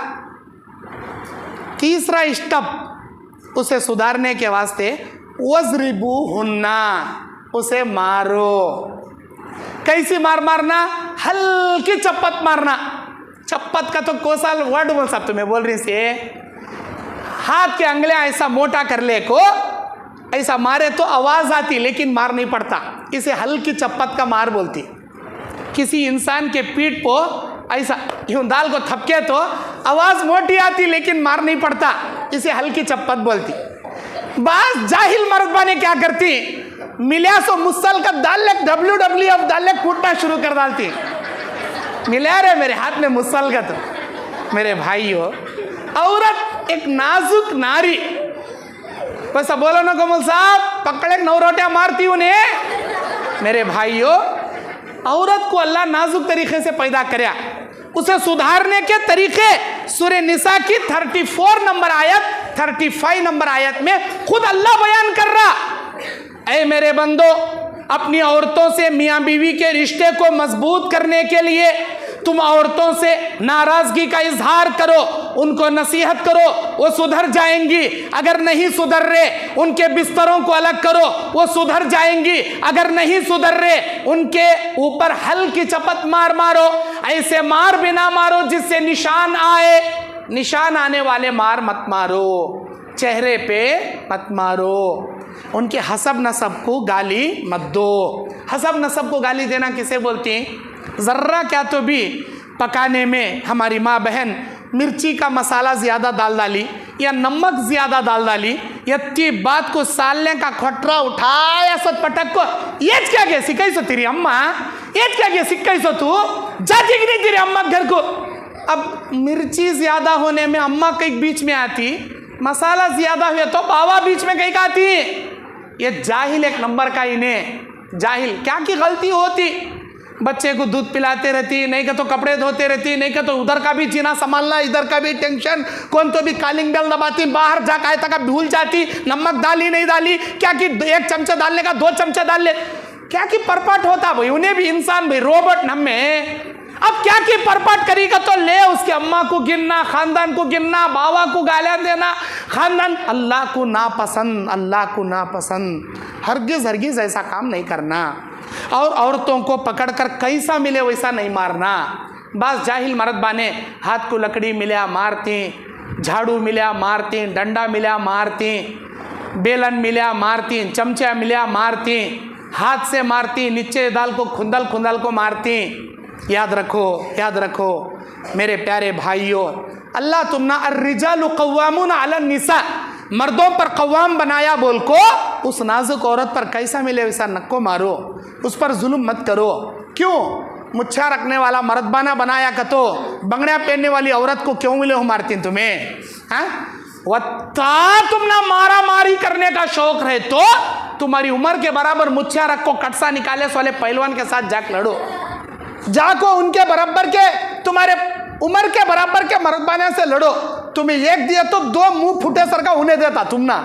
तीसरा स्टेप उसे सुधारने के वास्ते, वज़रिबूहुन्ना, उसे मारो। कैसी मार मारना, हल्की चप्पत मारना। चप्पत का तो कोसाल वर्ड बोल सकते, मैं बोल रही से हाथ के अंगले ऐसा मोटा कर ले को, ऐसा मारे तो आवाज आती लेकिन मार नहीं पड़ता, इसे हल्की चप्पत का मार बोलती। किसी इंसान के पीठ को ऐसा यूं दाल को थपके तो आवाज मोटी आती लेकिन मार नहीं पड़ता, इसे हल्की चप्पत बोलती। बस जाहिल मर्दबा ने क्या करती, मिलिया सो मुसल का दालेक WWF दालेक कूटना शुरू कर डालती। मिला रे मेरे हाथ में मुसल का, तो मेरे भाइयों, औरत एक नाजुक नारी, वैसा बोलो ना कमल साहब, पकड़े नौरोटियां मारती उन्हें। मेरे भाइयों, औरत को अल्लाह नाजुक तरीके से पैदा कराया, उसे सुधारने के तरीके सूरह निसा की 34 नंबर आयत, 35 नंबर आयत में खुद अल्लाह बयान कर रहा। ऐ मेरे बंदो, अपनी औरतों से मियाँ बीवी के रिश्ते को मजबूत करने के लिए तुम औरतों से नाराजगी का इजहार करो, उनको नसीहत करो, वो सुधर जाएंगी। अगर नहीं सुधर रहे, उनके बिस्तरों को अलग करो, वो सुधर जाएंगी। अगर नहीं सुधर रहे, उनके ऊपर हल्की चपत मार मारो, ऐसे मार बिना मारो जिससे निशान आए। निशान आने वाले मार मत मारो, चेहरे पे मत मारो, उनके हसब नसब को गाली मत दो। हसब नसब को गाली देना किसे बोलते हैं, ज़र्रा क्या तो भी पकाने में हमारी माँ बहन मिर्ची का मसाला ज़्यादा डाल डाली या नमक ज़्यादा डाल डाली, यत्ती बात को सालने का खटरा उठाया सत पटक को, ये क्या गया सिकाई सो तेरी अम्मा, ये क्या गया सिकाई सो तू जाती कि नहीं तेरी अम्मा घर को। अब मिर्ची ज़्यादा होने में अम्मा कहीं बीच में आती, मसाला ज़्यादा हुआ तो बाबा बीच में कहीं आती। ये जाहिल एक नंबर का, इन्हें जाहिल क्या की गलती होती, बच्चे को दूध पिलाते रहती, नहीं का तो कपड़े धोते रहती, नहीं का तो उधर का भी जीना संभालना, इधर का भी टेंशन, कौन तो भी कॉलिंग बेल दबाती, बाहर जा आए तक भूल जाती, नमक डाली नहीं डाली, क्या कि 1 चमचा डालने का 2 चमचा डाल ले, क्या कि परपट होता भाई, उन्हें भी इंसान भाई, रोबोट नम्मे। अब क्या कि परपट करेगा तो ले उसके अम्मा को गिनना, खानदान को गिनना, बाबा को गालियां देना, खानदान। अल्लाह को नापसंद, अल्लाह को नापसंद, हरगिज़ ऐसा काम नहीं करना। और औरतों को पकड़कर कैसा मिले वैसा नहीं मारना। बस जाहिल मर्द बाने हाथ को लकड़ी मिला मारती, झाड़ू मिला मारती, डंडा मिला मारती, बेलन मिला मारती, चमचा मिला मारती, हाथ से मारती, नीचे दाल को खुंदल को मारती। याद रखो मेरे प्यारे भाइयों, अल्लाह तुमना अर्रिजालु कव्वामुन अलन निसा, मर्दों पर कव्वाम बनाया बोल को, उस नाजुक औरत पर कैसा मिले वैसा नक्को मारो, उस पर जुल्म मत करो। क्यों, मुच्छा रखने वाला मर्दबाना बनाया का तो बंगड़िया पहनने वाली औरत को क्यों मिले हो मारती तुम्हें, हाँ? वत्ता तुमना मारा मारी करने का शौक रहे तो तुम्हारी उम्र के बराबर मुच्छा रखो, कटसा निकाले वाले पहलवान के साथ जाके लड़ो, जाको उनके बराबर के, तुम्हारे उम्र के बराबर के मर्दबाने से लड़ो। तुम्हें एक दिया तो 2 मुंह फूटे सर का उन्हें देता तुम ना,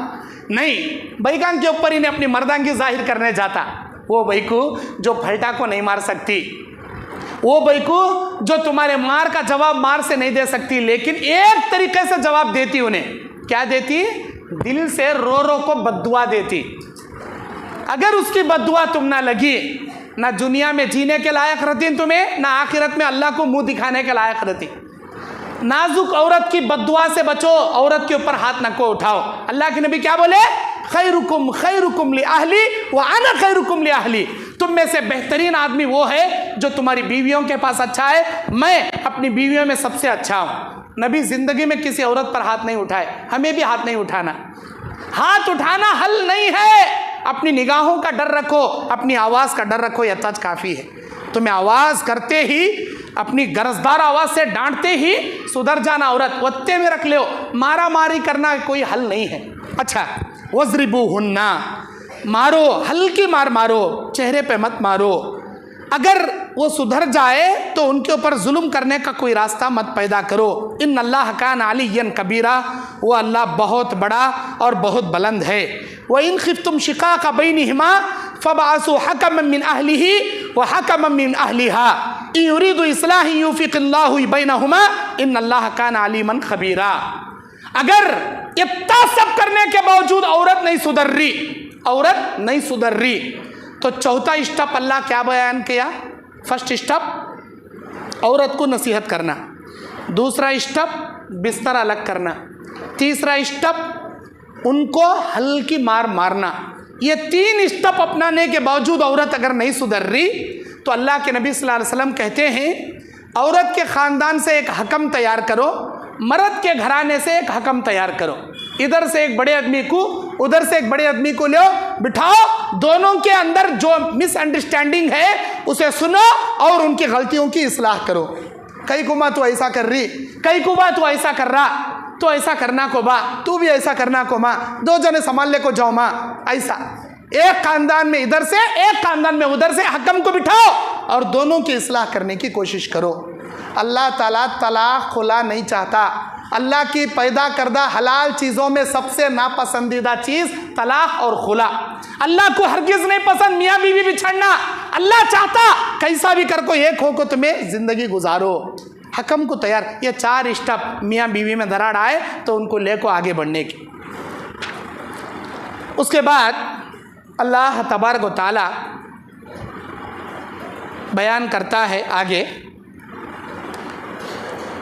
नहीं बैकान के ऊपर इन्हें अपनी मर्दांगी जाहिर करने जाता। वो बैकू जो फलटा को नहीं मार सकती, वो बैकू जो तुम्हारे मार का जवाब मार से नहीं दे सकती, लेकिन एक तरीके से जवाब देती उन्हें। क्या देती, दिल से रो रो को बद्दुआ देती। अगर उसकी बद्दुआ तुम ना लगी, ना दुनिया में जीने के लायक रहती तुम्हें, ना आखिरत में अल्लाह को मुंह दिखाने के लायक रहती। नाजुक औरत की बद्दुआ से बचो, औरत के ऊपर हाथ न को उठाओ। अल्लाह के नबी क्या बोले? खैरुकुम ली अहली व अना खैरुकुम ली अहली। तुम में से बेहतरीन आदमी वो है जो तुम्हारी बीवियों के पास अच्छा है, मैं अपनी बीवियों में सबसे अच्छा हूँ। नबी जिंदगी में किसी औरत पर हाथ नहीं उठाए, हमें भी हाथ नहीं उठाना। हाथ उठाना हल नहीं है। अपनी निगाहों का डर रखो, अपनी आवाज़ का डर रखो, यह तज काफ़ी है। तुम्हें आवाज़ करते ही, अपनी गरजदार आवाज़ से डांटते ही सुधर जाना औरत, वत्ते में रख लो। मारा मारी करना कोई हल नहीं है। अच्छा, वज़रिबूहुन्ना, मारो, हल्की मार मारो, चेहरे पे मत मारो। अगर वो सुधर जाए तो उनके ऊपर जुल्म करने का कोई रास्ता मत पैदा करो। इन्नल्लाह कान अलिय्यन कबीरा, वो अल्लाह बहुत बड़ा और बहुत बुलंद है। व इन खिफ्तुम शिकाक बैनिहिमा फबअसू हकमन मिन अहलिही व हकमन मिन अहलिहा इन युरीदु इस्लाहन युफ़िक़िल्लाहु बैनहुमा इन्नल्लाह कान अलीमन खबीरा। अगर इतना सब करने के बावजूद औरत नहीं सुधर रही, तो चौथा स्टेप अल्लाह क्या बयान किया? फर्स्ट स्टेप औरत को नसीहत करना, दूसरा स्टेप बिस्तर अलग करना, तीसरा स्टेप उनको हल्की मार मारना। ये 3 स्टेप अपनाने के बावजूद औरत अगर नहीं सुधर रही तो अल्लाह के नबी सल्लल्लाहु अलैहि वसल्लम कहते हैं, औरत के ख़ानदान से एक हकम तैयार करो, मर्द के घराने से एक हकम तैयार करो। इधर से एक बड़े आदमी को, उधर से एक बड़े आदमी को लो, बिठाओ, दोनों के अंदर जो मिसअंडरस्टैंडिंग है उसे सुनो और उनकी गलतियों की इस्लाह करो। कई को माँ तू ऐसा कर रही, कई को बा तू ऐसा कर रहा, तो ऐसा करना को बा, तू भी ऐसा करना को माँ, 2 जने संभालने को जाओ माँ। ऐसा एक खानदान में इधर से, एक खानदान में उधर से हकम को बिठाओ और दोनों की इस्लाह करने की कोशिश करो। अल्लाह ताला तलाक खुला नहीं चाहता। अल्लाह की पैदा करदा हलाल चीज़ों में सबसे नापसंदीदा चीज़ तलाक और खुला। अल्लाह को हरगिज़ नहीं पसंद मियाँ बीवी बिछड़ना। अल्लाह चाहता कैसा भी कर को एक हो को तुम्हें ज़िंदगी गुजारो। हकम को तैयार, ये 4 स्टेप मियाँ बीवी में दरार आए तो उनको ले को आगे बढ़ने की। उसके बाद अल्लाह तबारक व तआला बयान करता है आगे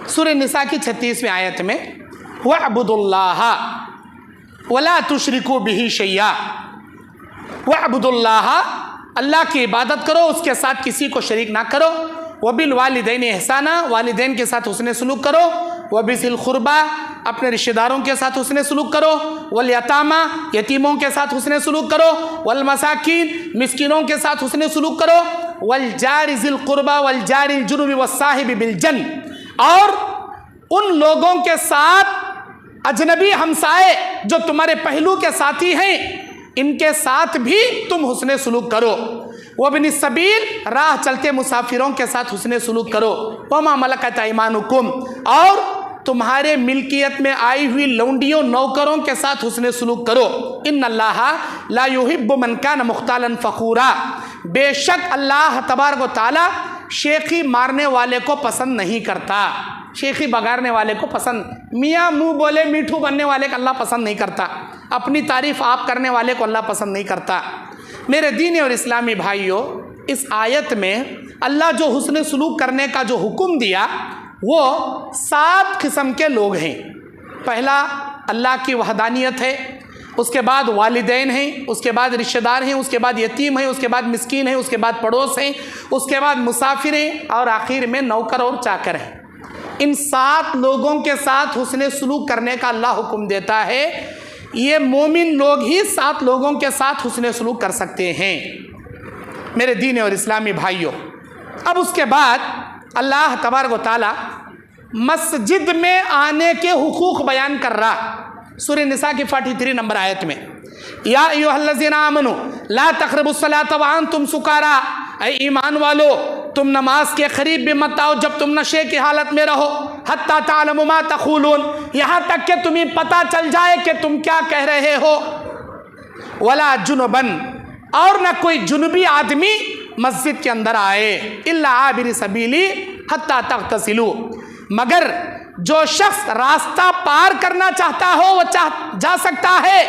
सूरह निसा की 36वीं आयत में, वअब्दुल्लाह वला तुशरिकू बिही शैया। वअब्दुल्लाह, अल्लाह की इबादत करो, उसके साथ किसी को शरीक ना करो। वबिल वालिदैन एहसाना, वालिदैन के साथ हुस्न सलूक करो। वबिसिल खुरबा, अपने रिश्तेदारों के साथ हुस्न सलूक करो। वल यतामा, यतीमों के साथ हुस्न सलूक करो। वल मसाकिन, मिस्किनों के साथ हुस्न सलूक करो। वल जारि ज़िल कुरबा वल जारिल जुनुबि वस्साहिबि बिल जन, और उन लोगों के साथ अजनबी हमसाए जो तुम्हारे पहलू के साथी हैं, इनके साथ भी तुम हुस्न सलूक करो। वबिन सबील, राह चलते मुसाफिरों के साथ हुस्न सलूक करो। वमा मलकत ऐमानुकुम, और तुम्हारे मिल्कियत में आई हुई लौंडियों नौकरों के साथ हुस्न सलूक करो। इन्नल्लाह ला युहिब्बु मन कान मुख्तालन फ़खूरा, बेशक अल्लाह तबारक व तआला शेखी मारने वाले को पसंद नहीं करता, शेखी बगाड़ने वाले को पसंद, मियाँ मुँह बोले मीठू बनने वाले को अल्लाह पसंद नहीं करता, अपनी तारीफ़ आप करने वाले को अल्लाह पसंद नहीं करता। मेरे दीनी और इस्लामी भाइयों, इस आयत में अल्लाह जो हुस्न सलूक करने का जो हुक्म दिया वो 7 किस्म के लोग हैं। पहला अल्लाह की वहदानियत है, उसके बाद वालिदैन हैं, उसके बाद रिश्तेदार हैं, उसके बाद यतीम हैं, उसके बाद मिस्कीन हैं, उसके बाद पड़ोस हैं, उसके बाद मुसाफिर हैं, और आखिर में नौकर और चाकर हैं। इन 7 लोगों के साथ हुस्न सलूक करने का अल्लाह हुक्म देता है। ये मोमिन लोग ही 7 लोगों के साथ हुस्न सलूक कर सकते हैं। मेरे दीन और इस्लामी भाइयों, अब उसके बाद अल्लाह तबारक व तआला मस्जिद में आने के हुकूक बयान कर रहा। सूरह निसा की 43 नंबर आयत में, या अय्युहल्लज़ीना आमनू ला तक़रबुस्सलाता व अंतुम सुकारा, ऐ ईमान वालो तुम नमाज के करीब भी मत आओ जब तुम नशे की हालत में रहो। हत्ता तालमू मा तक़ूलून, यहाँ तक कि तुम्हें पता चल जाए कि तुम क्या कह रहे हो। वला जुनुबन, और न कोई जुनुबी आदमी मस्जिद के अंदर आए। इल्ला आबिरी सबीली हत्ता तग़तसिलू, मगर जो शख्स रास्ता पार करना चाहता हो वो जा सकता हो वो जा सकता है।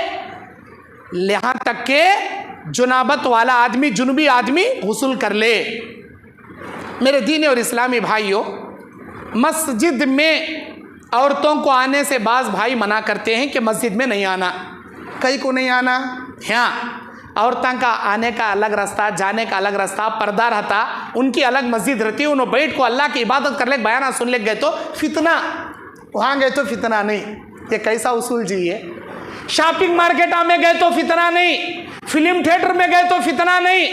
यहाँ तक के जुनाबत वाला आदमी, जुनूबी आदमी गुस्ल कर ले। मेरे दीनी और इस्लामी भाइयों, मस्जिद में औरतों को आने से बाज़ भाई मना करते हैं कि मस्जिद में नहीं आना। कई को नहीं आना? हाँ, औरतों का आने का अलग रास्ता, जाने का अलग रास्ता, पर्दा रहता, उनकी अलग मस्जिद रहती, उन्होंने बैठ को अल्लाह की इबादत कर ले, बयाना सुन ले गए तो फितना, वहाँ गए तो फितना नहीं। ये कैसा उसूल जी है? शॉपिंग मार्केट में गए तो फितना नहीं, फिल्म थिएटर में गए तो फितना नहीं,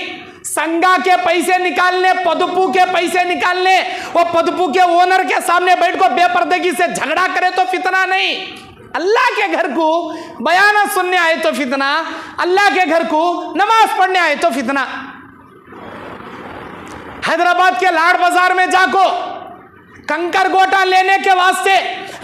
संगा के पैसे निकालने, पदपू के पैसे निकालने, वो पदपू के ओनर के सामने बैठ को बेपर्दगी से झगड़ा करे तो फितना नहीं। अल्लाह के घर को बयाना सुनने आए तो फितना, अल्लाह के घर को नमाज पढ़ने आए तो फितना। हैदराबाद के लाड़ बाजार में जाको कंकर गोटा लेने के वास्ते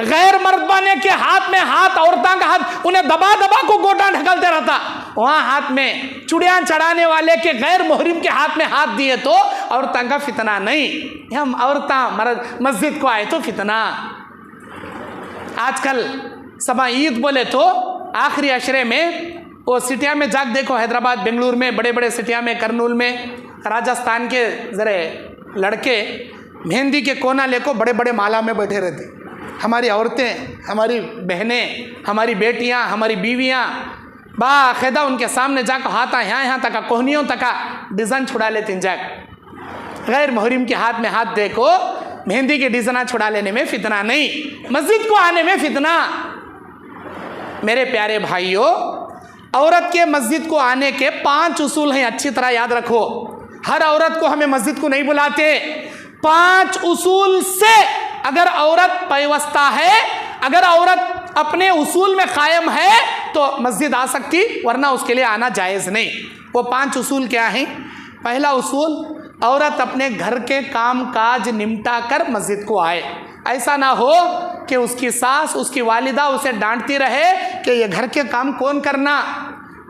गैर मर्दाने के हाथ में हाथ, औरतां का हाथ, उन्हें दबा दबा को गोटा ढकलते रहता। वहां हाथ में चुड़ियां चढ़ाने वाले के गैर मुहरिम के हाथ में हाथ दिए तो औरतां का फितना नहीं। हम औरतां मस्जिद को आए तो फितना। आजकल सभा ईद बोले तो आखिरी अशरे में वो सिटिया में जाके देखो, हैदराबाद, बेंगलुरु में, बड़े बड़े सिटिया में, करनूल में, राजस्थान के जरे लड़के मेहंदी के कोना लेको बड़े बड़े माला में बैठे रहते। हमारी औरतें, हमारी बहनें, हमारी बेटियां, हमारी बीवियां बाकायदा उनके सामने जाकर हाथ यहाँ तक कोहनियों तक डिज़ाइन छुड़ा लेते जाकर। गैर मुहरिम के हाथ में हाथ देखो, मेहंदी के डिज़ाइन छुड़ा लेने में फितना नहीं, मस्जिद को आने में फितना। मेरे प्यारे भाइयों, औरत के मस्जिद को आने के 5 उसूल हैं, अच्छी तरह याद रखो। हर औरत को हमें मस्जिद को नहीं बुलाते। 5 उसूल से अगर औरत पैवस्ता है, अगर औरत अपने उसूल में कायम है तो मस्जिद आ सकती, वरना उसके लिए आना जायज़ नहीं। वो 5 उसूल क्या हैं? पहला उसूल, औरत अपने घर के काम काज निपटा कर मस्जिद को आए। ऐसा ना हो कि उसकी सास, उसकी वालिदा उसे डांटती रहे कि ये घर के काम कौन करना,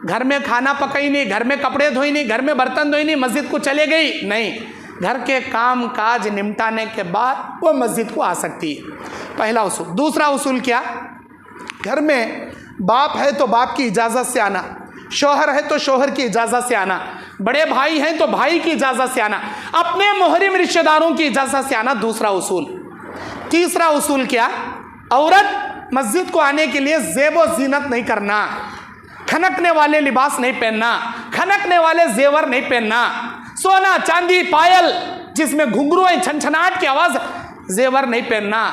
घर में खाना पकाई नहीं, घर में कपड़े धोई नहीं, घर में बर्तन धोई नहीं, मस्जिद को चले गई। नहीं, घर के काम काज निपटाने के बाद वो मस्जिद को आ सकती है। पहला उसूल। दूसरा उसूल क्या? घर में बाप है तो बाप की इजाज़त से आना, शौहर है तो शौहर की इजाज़त से आना, बड़े भाई हैं तो भाई की इजाज़त से आना, अपने मुहरिम रिश्तेदारों की इजाज़त से आना। दूसरा उसूल। तीसरा उसूल क्या? औरत मस्जिद को आने के लिए ज़ेब ज़ीनत नहीं करना, खनकने वाले लिबास नहीं पहनना, खनकने वाले जेवर नहीं पहनना, सोना चांदी पायल जिसमें घुंघरू छनछनाहट की आवाज़, जेवर नहीं पहनना,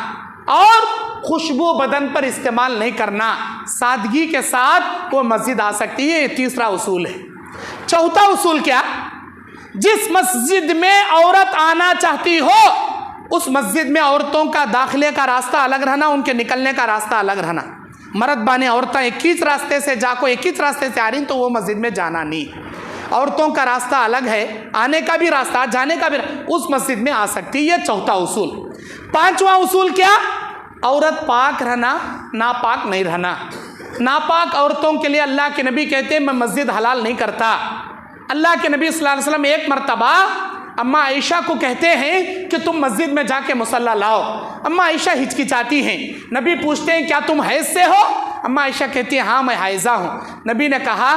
और खुशबू बदन पर इस्तेमाल नहीं करना। सादगी के साथ वो मस्जिद आ सकती है। ये तीसरा उसूल है। चौथा उसूल क्या? जिस मस्जिद में औरत आना चाहती हो उस मस्जिद में औरतों का दाखिले का रास्ता अलग रहना, उनके निकलने का रास्ता अलग रहना। मर्द बाने औरतें एक ही रास्ते से जाको, एक ही रास्ते से आ रही तो वो मस्जिद में जाना नहीं। औरतों का रास्ता अलग है, आने का भी रास्ता, जाने का भी, उस मस्जिद में आ सकती है। चौथा उसूल। पांचवा उसूल क्या? औरत पाक रहना, नापाक नहीं रहना। नापाक औरतों के लिए अल्लाह के नबी कहते हैं मैं मस्जिद हलाल नहीं करता। अल्लाह के नबी सल्लल्लाहु अलैहि वसल्लम एक मरतबा अम्मा आयशा को कहते हैं कि तुम मस्जिद में जाके मुसल्ला लाओ। अम्मा आयशा हिचकिचाती हैं। नबी पूछते हैं क्या तुम हैज़ से हो? अम्मा आयशा कहती है हाँ मैं हाइज़ा हूँ। नबी ने कहा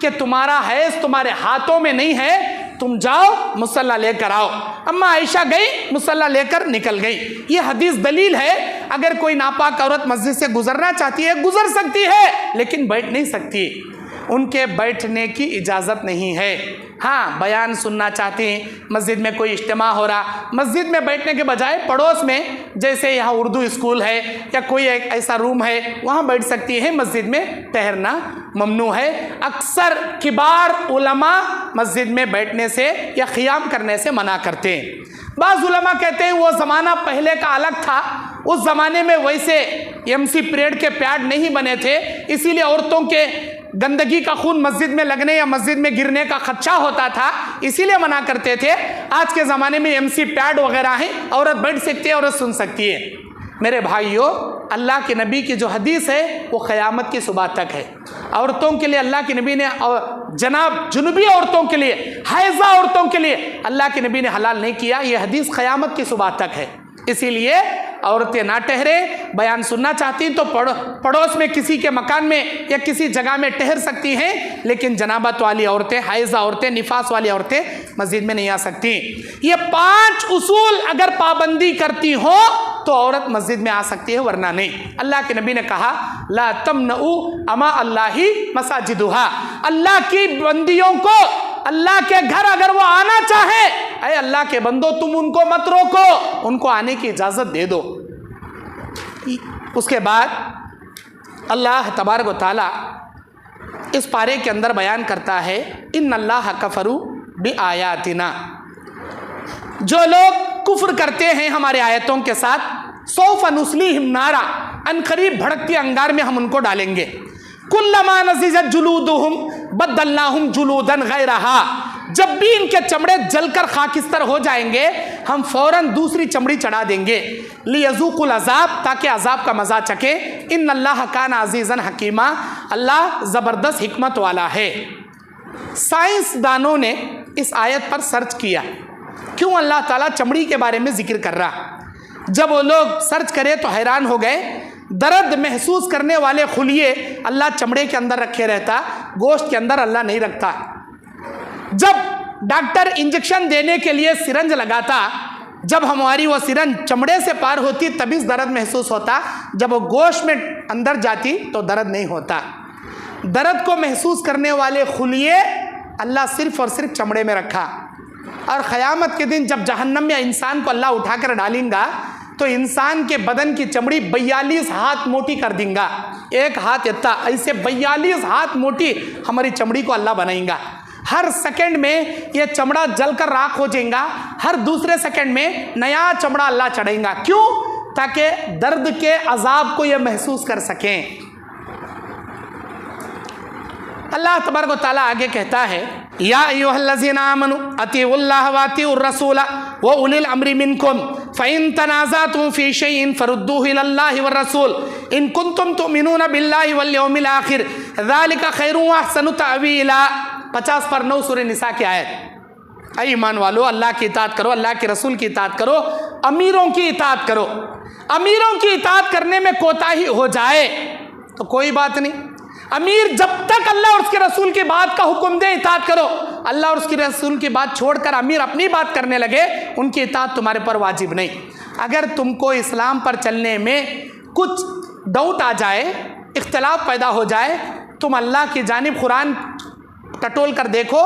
कि तुम्हारा हैज़ तुम्हारे हाथों में नहीं है, तुम जाओ मुसल्ला लेकर आओ। अम्मा आयशा गई, मुसल्ला लेकर निकल गई। ये हदीस दलील है, अगर कोई नापाक औरत मस्जिद से गुजरना चाहती है गुजर सकती है, लेकिन बैठ नहीं सकती, उनके बैठने की इजाज़त नहीं है। हाँ, बयान सुनना चाहते हैं, मस्जिद में कोई इज्तिमा हो रहा, मस्जिद में बैठने के बजाय पड़ोस में जैसे यहाँ उर्दू स्कूल है या कोई एक ऐसा रूम है वहाँ बैठ सकती है। मस्जिद में ठहरना ममनू है। अक्सर किबार उलमा मस्जिद में बैठने से या क़ियाम करने से मना करते हैं। बाज़ उलमा कहते हैं वो ज़माना पहले का अलग था, उस ज़माने में वैसे MC परेड के पैड नहीं बने थे, इसीलिए औरतों के गंदगी का खून मस्जिद में लगने या मस्जिद में गिरने का खदशा होता था, इसीलिए मना करते थे। आज के ज़माने में MC पैड वगैरह हैं, औरत बैठ सकती है, औरत सुन सकती है। मेरे भाइयों, अल्लाह के नबी की जो हदीस है वो क़यामत की सुबह तक है। औरतों के लिए अल्लाह के नबी ने, जनाब जुनूबी औरतों के लिए, हैज़ा औरतों के लिए अल्लाह के नबी ने हलाल नहीं किया। ये हदीस क़यामत की सुबह तक है। इसीलिए औरतें ना ठहरे। बयान सुनना चाहती तो पड़ोस में किसी के मकान में या किसी जगह में ठहर सकती हैं, लेकिन जनाबत वाली औरतें, हाइज़ा औरतें, निफास वाली औरतें मस्जिद में नहीं आ सकती। ये 5 उसूल अगर पाबंदी करती हो तो औरत मस्जिद में आ सकती है, वरना नहीं। अल्लाह के नबी ने कहा ला तमनऊ अमा अल्लाही मसाजिदुहा, अल्लाह की बंदियों को अल्लाह के घर अगर वो आना चाहे, अरे अल्लाह के बंदो तुम उनको मत रोको, उनको आने की इजाज़त दे दो। उसके बाद अल्लाह तबारक व तआला इस पारे के अंदर बयान करता है इन्नल्लाह कफरू बि आयातिना, जो लोग कुफ्र करते हैं हमारे आयतों के साथ, सौफ नुस्लीहिम नारा, अनकरीब भड़कती अंगार में हम उनको डालेंगे। कुल्लमा नज़िजत जुलूदुहुम बद्दलनाहुम जुलूदन गैरहा, जब भी इनके चमड़े जलकर खाकिस्तर हो जाएंगे हम फौरन दूसरी चमड़ी चढ़ा देंगे। लियज़ूकुल अज़ाब, ताकि अज़ाब का मज़ा चखे। इन्नल्लाह काना अज़ीज़न हकीमा, अल्लाह ज़बरदस्त हिकमत वाला है। साइंसदानों ने इस आयत पर सर्च किया, क्यों अल्लाह ताला चमड़ी के बारे में जिक्र कर रहा। जब वो लोग सर्च करे तो हैरान हो गए। दर्द महसूस करने वाले खुलिए अल्लाह चमड़े के अंदर रखे रहता, गोश्त के अंदर अल्लाह नहीं रखता। जब डॉक्टर इंजेक्शन देने के लिए सिरंज लगाता, जब हमारी वो सिरंज चमड़े से पार होती तभी दर्द महसूस होता, जब वो गोश्त में अंदर जाती तो दर्द नहीं होता। दर्द को महसूस करने वाले खुलिए अल्लाह सिर्फ और सिर्फ चमड़े में रखा। और क़यामत के दिन जब जहन्नम में इंसान को अल्लाह उठाकर डालेगा तो इंसान के बदन की चमड़ी 42 हाथ मोटी कर देगा। एक हाथ इतना, ऐसे 42 हाथ मोटी हमारी चमड़ी को अल्लाह बनाएगा। हर सेकंड में ये चमड़ा जलकर राख हो जाएगा, हर दूसरे सेकंड में नया चमड़ा अल्लाह चढ़ेगा। क्यों? ताकि दर्द के अजाब को ये महसूस कर सकें। अल्लाह तबारक व तआला आगे कहता है या अय्युहल्लज़ीना आमनू अतीउल्लाह व अतीउर रसूला व उलिल अम्रि मिनकुम फ़इन तनाज़अतुम फ़ी शैइन फ़रुद्दूहु इलल्लाहि वर रसूल इन कुंतुम तुमिनूना बिल्लाहि वल यौमिल आखिर ज़ालिका खैरुन व अहसनु तअवीला। 50 पर 9 सूरह निसा की आयत। ऐ ईमान वालो, अल्लाह की इताअत करो, अल्लाह के रसूल की इताअत करो, अमीरों की इताअत करो। अमीरों की इताअत करने में कोताही हो जाए तो कोई बात नहीं। अमीर जब तक अल्लाह और उसके रसूल की बात का हुक्म दे इताअत करो, अल्लाह और उसके रसूल की बात छोड़कर अमीर अपनी बात करने लगे, उनकी इताअत तुम्हारे पर वाजिब नहीं। अगर तुमको इस्लाम पर चलने में कुछ डाउट आ जाए, इख्तिलाफ पैदा हो जाए, तुम अल्लाह की जानिब कुरान टटोल कर देखो,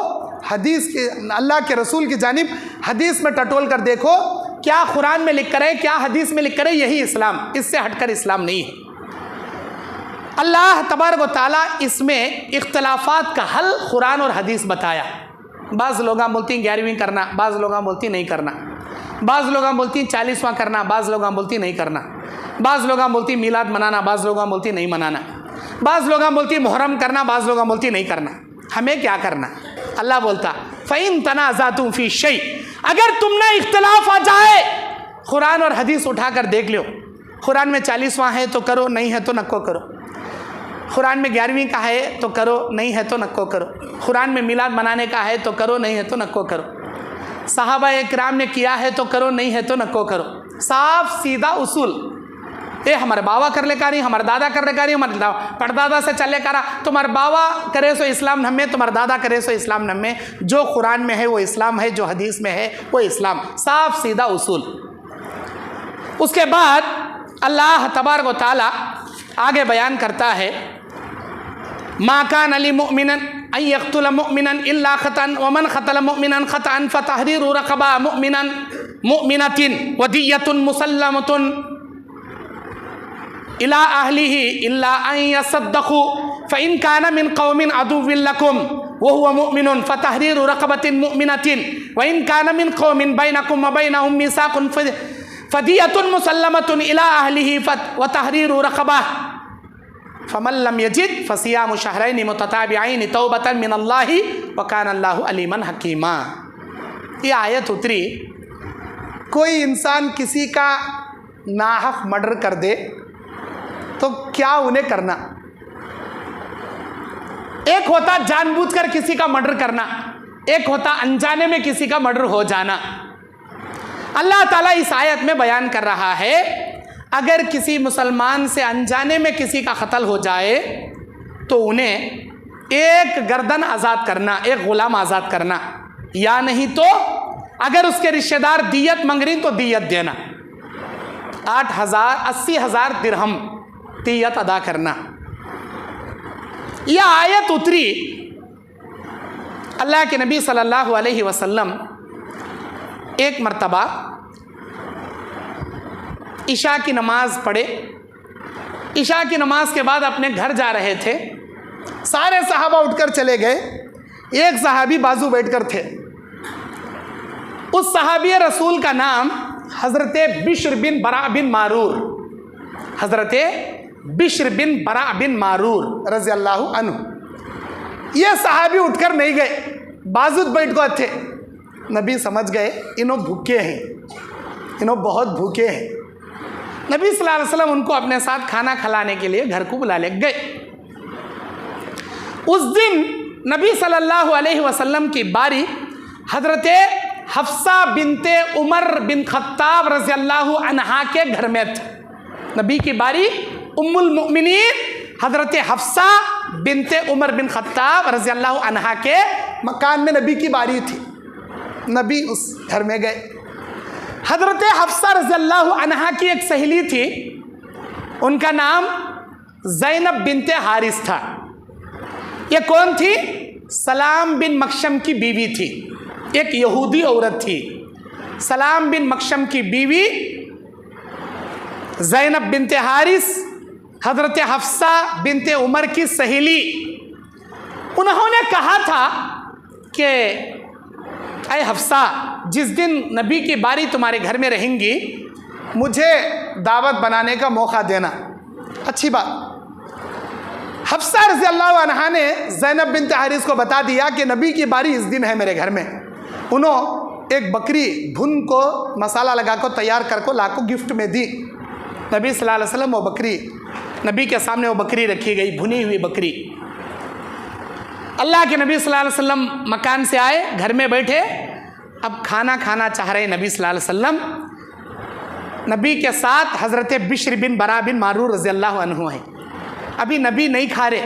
हदीस के अल्लाह के रसूल की जानिब हदीस में टटोल कर देखो, क्या कुरान में लिख कर है, क्या हदीस में लिख कर है, यही इस्लाम, इससे हटकर इस्लाम नहीं है। अल्लाह तबारक व तआला इसमें इख्तिलाफात का हल कुरान और हदीस बताया। बाज़ लोग बोलती हैं 11वीं करना, बाज़ लोग बोलती नहीं करना, बाज़ लोग बोलती 40वां करना, बाज़ लोग बोलती नहीं करना, बाज़ लोग बोलती मीलाद मनाना, बाज़ लोग बोलती नहीं मनाना, बाज़ लोग बोलती मुहर्रम करना, बाज़ लोग बोलती नहीं करना। हमें क्या करना? अल्लाह बोलता फ़इन तनाज़अतुम फ़ी शै, अगर तुमने इख्तिलाफ आ जाए, कुरान और हदीस उठाकर देख लो। कुरान में 40वां है तो करो, नहीं है तो नको करो। कुरान में 11वीं का है तो करो, नहीं है तो नको करो। कुरान में मिलाद मनाने का है तो करो, नहीं है तो नको करो। सहाबा इकराम ने किया है तो करो, नहीं है तो नको करो। साफ सीधा उसूल। ये हमारे बाबा कर ले का नहीं, हमारे दादा कर ले का नहीं, हमारे परदादा से चले करा, तुम्हारे बाबा करे सो इस्लाम नम्मे, तुम्हारे दादा करे सो इस्लाम नम्मे। जो कुरान में है वो इस्लाम है, जो हदीस में है वो इस्लाम। साफ सीधा उसूल। उसके बाद अल्लाह तबारक व तआला आगे बयान करता है मा कान अली मुमिनन अन यक़्तुल मुमिनन इल्ला ख़तअन व मन क़तल मुमिनन ख़तअन फ़तहरीरु रक़बा मुमिनतिन व दिय्यतुन मुसल्लमतुन इला अहलिही इल्ला अन यसद्दक़ू फ़इन कान मिन क़ौमिन अदुव्विन लकुम व हुवा मुमिनुन फ़तहरीरु रक़बतिन मुमिनतिन व इन कान मिन क़ौमिन बैनकुम व बैनहुम मीसाक़ुन फ़दिय्यतुन मुसल्लमतुन इला अहलिही व तहरीरु रक़बा फ़मन लम यजिद फ़सियामु शहरैनि मुतताबिअैनि तौबतन मिनल्लाहि व काना अल्लाहु अलीमन हकीमा। ये आयत उतरी, कोई इंसान किसी का नाहक मर्डर कर दे तो क्या उन्हें करना? एक होता जानबूझकर किसी का मर्डर करना, एक होता अनजाने में किसी का मर्डर हो जाना। अल्लाह ताला इस आयत में बयान कर रहा है अगर किसी मुसलमान से अनजाने में किसी का कत्ल हो जाए तो उन्हें एक गर्दन आज़ाद करना, एक ग़ुलाम आज़ाद करना, या नहीं तो अगर उसके रिश्तेदार दियत मांग रही तो दियत देना, 80,000 दिरहम दियत अदा करना। यह आयत उतरी, अल्लाह के नबी सल्लल्लाहु अलैहि वसल्लम एक मर्तबा इशा की नमाज़ पढ़े। इशा की नमाज के बाद अपने घर जा रहे थे। सारे सहाबा उठकर चले गए, एक सहाबी बाजू बैठकर थे। उस सहाबी रसूल का नाम हज़रत बिश्र बिन बरा बिन मारूर, हज़रत बिश्र बिन बरा बिन मारूर रज़ी अल्लाहु अन्हु। ये सहाबी उठकर नहीं गए, बाजू बैठ गए थे। नबी समझ गए इन्हों भूखे हैं, इन्हों बहुत भूखे हैं। नबी सल्लल्लाहु अलैहि वसल्लम उनको अपने साथ खाना खिलाने के लिए घर को बुला ले गए। उस दिन नबी सल्लल्लाहु अलैहि वसल्लम की बारी हज़रत हफ्सा बिनते उमर बिन खत्ताब रज़ी अल्लाहु अन्हा के घर में थी। नबी की बारी उम्मुल मुमिनीन हज़रत हफ्सा बिनते उमर बिन खत्ताब रज़ी अल्लाहु अन्हा के मकान में नबी की बारी थी। नबी उस घर में गए। हज़रत हफ्सा रज़ी अल्लाहु अन्हा की एक सहेली थी, उनका नाम ज़ैनब बिनते हारिस था। ये कौन थी? सलाम बिन मकशम की बीवी थी, एक यहूदी औरत थी। सलाम बिन मकशम की बीवी ज़ैनब बिनते हारिस, हज़रत हफ्सा बिनते उमर की सहेली। उन्होंने कहा था कि अय हफ्सा, जिस दिन नबी की बारी तुम्हारे घर में रहेंगी मुझे दावत बनाने का मौका देना। अच्छी बात। हफ्सा रज़ी अल्लाहु अन्हा ने ज़ैनब बिनते हारिस को बता दिया कि नबी की बारी इस दिन है मेरे घर में। उन्होंने एक बकरी भुन को मसाला लगा कर तैयार कर को लाको गिफ्ट में दी। नबी सल्लल्लाहु अलैहि वसल्लम वो बकरी, नबी के सामने वो बकरी रखी गई, भुनी हुई बकरी। अल्लाह के नबी सल्लल्लाहु अलैहि वसल्लम मकान से आए, घर में बैठे, अब खाना खाना चाह रहे नबी सल्लल्लाहु अलैहि वसल्लम। नबी के साथ हज़रत बिश्र बिन बरा बिन मारूर रज़ी अल्लाहु अन्हु हैं। अभी नबी नहीं खा रहे।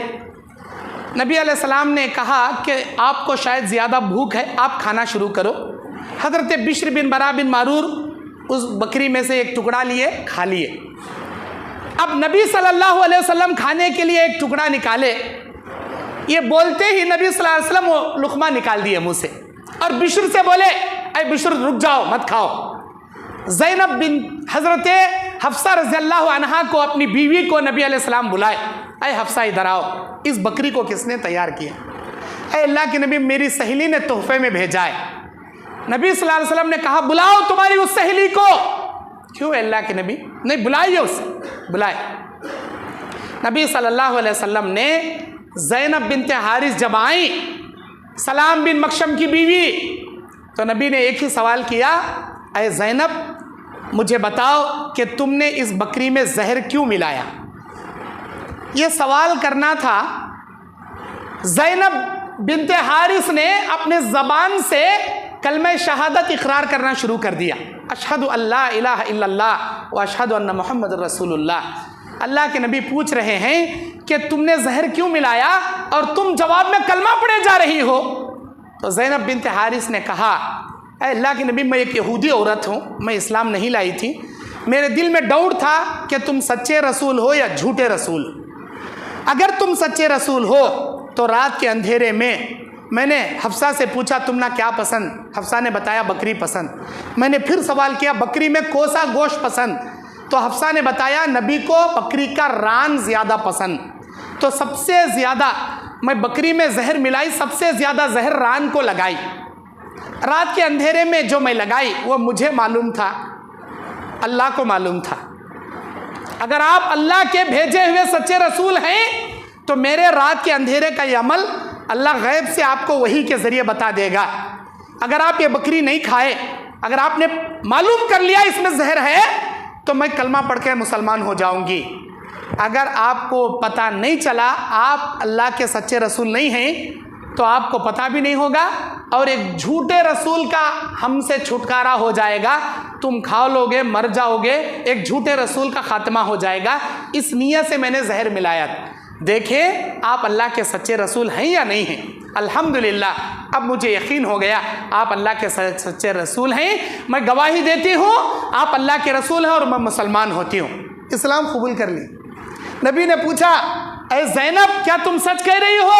नबी अलैहिस्सलाम ने कहा कि आपको शायद ज़्यादा भूख है, आप खाना शुरू करो। हज़रत बिश्र बिन बरा बिन मारूर उस बकरी में से एक टुकड़ा लिए, खा लिए। अब नबी सल्लल्लाहु अलैहि वसल्लम खाने के लिए एक टुकड़ा निकाले, ये बोलते ही नबी सल्लल्लाहु अलैहि वसल्लम वो लुक़मा निकाल दिए मुँह से और बिश्र से बोले, अय बिश्र रुक जाओ, मत खाओ। ज़ैनब बिन हज़रत हफ्सा रज़ी अल्लाहु अन्हा को, अपनी बीवी को नबी अलैहिस्सलाम बुलाए, अय हफ्सा इधर आओ, इस बकरी को किसने तैयार किया? अय अल्लाह के नबी, मेरी सहेली ने तोहफे में भेजा है। नबी सल्लल्लाहु अलैहि वसल्लम ने कहा, बुलाओ तुम्हारी उस सहेली को। क्यों अल्लाह के नबी? नहीं, बुलाइए उसे, बुलाए। नबी सल्लल्लाहु अलैहि वसल्लम ने ज़ैनब बिनते हारिस जब आई, सलाम बिन मकशम की बीवी, तो नबी ने एक ही सवाल किया, अय ज़ैनब मुझे बताओ कि तुमने इस बकरी में जहर क्यों मिलाया? ये सवाल करना था। ज़ैनब बिनते हारिस ने अपने ज़बान से कलमे शहादत इकरार करना शुरू कर दिया, अशहदु अल्ला इलाहा इल्लल्लाह व अशहदु अन्ना मुहम्मद रसूलुल्लाह। अल्लाह के नबी पूछ रहे हैं कि तुमने जहर क्यों मिलाया और तुम जवाब में कलमा पढ़े जा रही हो। तो ज़ैनब बिनते हारिस ने कहा, अल्लाह के नबी, मैं एक यहूदी औरत हूँ, मैं इस्लाम नहीं लाई थी। मेरे दिल में डाउट था कि तुम सच्चे रसूल हो या झूठे रसूल। अगर तुम सच्चे रसूल हो तो रात के अंधेरे में मैंने हफ्सा से पूछा तुमना क्या पसंद? हफ्सा ने बताया बकरी पसंद। मैंने फिर सवाल किया बकरी में कौन सा गोश्त पसंद? तो हफ्सा ने बताया नबी को बकरी का रान ज़्यादा पसंद। तो सबसे ज़्यादा मैं बकरी में जहर मिलाई, सबसे ज़्यादा जहर रान को लगाई। रात के अंधेरे में जो मैं लगाई वो मुझे मालूम था, अल्लाह को मालूम था। अगर आप अल्लाह के भेजे हुए सच्चे रसूल हैं तो मेरे रात के अंधेरे का ये अमल अल्लाह गैब से आपको वही के ज़रिए बता देगा। अगर आप ये बकरी नहीं खाए, अगर आपने मालूम कर लिया इसमें जहर है, तो मैं कलमा पढ़ के मुसलमान हो जाऊंगी। अगर आपको पता नहीं चला, आप अल्लाह के सच्चे रसूल नहीं हैं, तो आपको पता भी नहीं होगा, और एक झूठे रसूल का हमसे छुटकारा हो जाएगा, तुम खा लोगे, मर जाओगे, एक झूठे रसूल का खात्मा हो जाएगा। इस नीयत से मैंने जहर मिलाया। देखिए आप अल्लाह के सच्चे रसूल हैं या नहीं हैं। अल्हम्दुलिल्लाह, अब मुझे यकीन हो गया आप अल्लाह के सच्चे रसूल हैं। मैं गवाही देती हूँ आप अल्लाह के रसूल हैं और मैं मुसलमान होती हूँ, इस्लाम कबूल कर ली। नबी ने पूछा, ऐ ज़ैनब क्या तुम सच कह रही हो?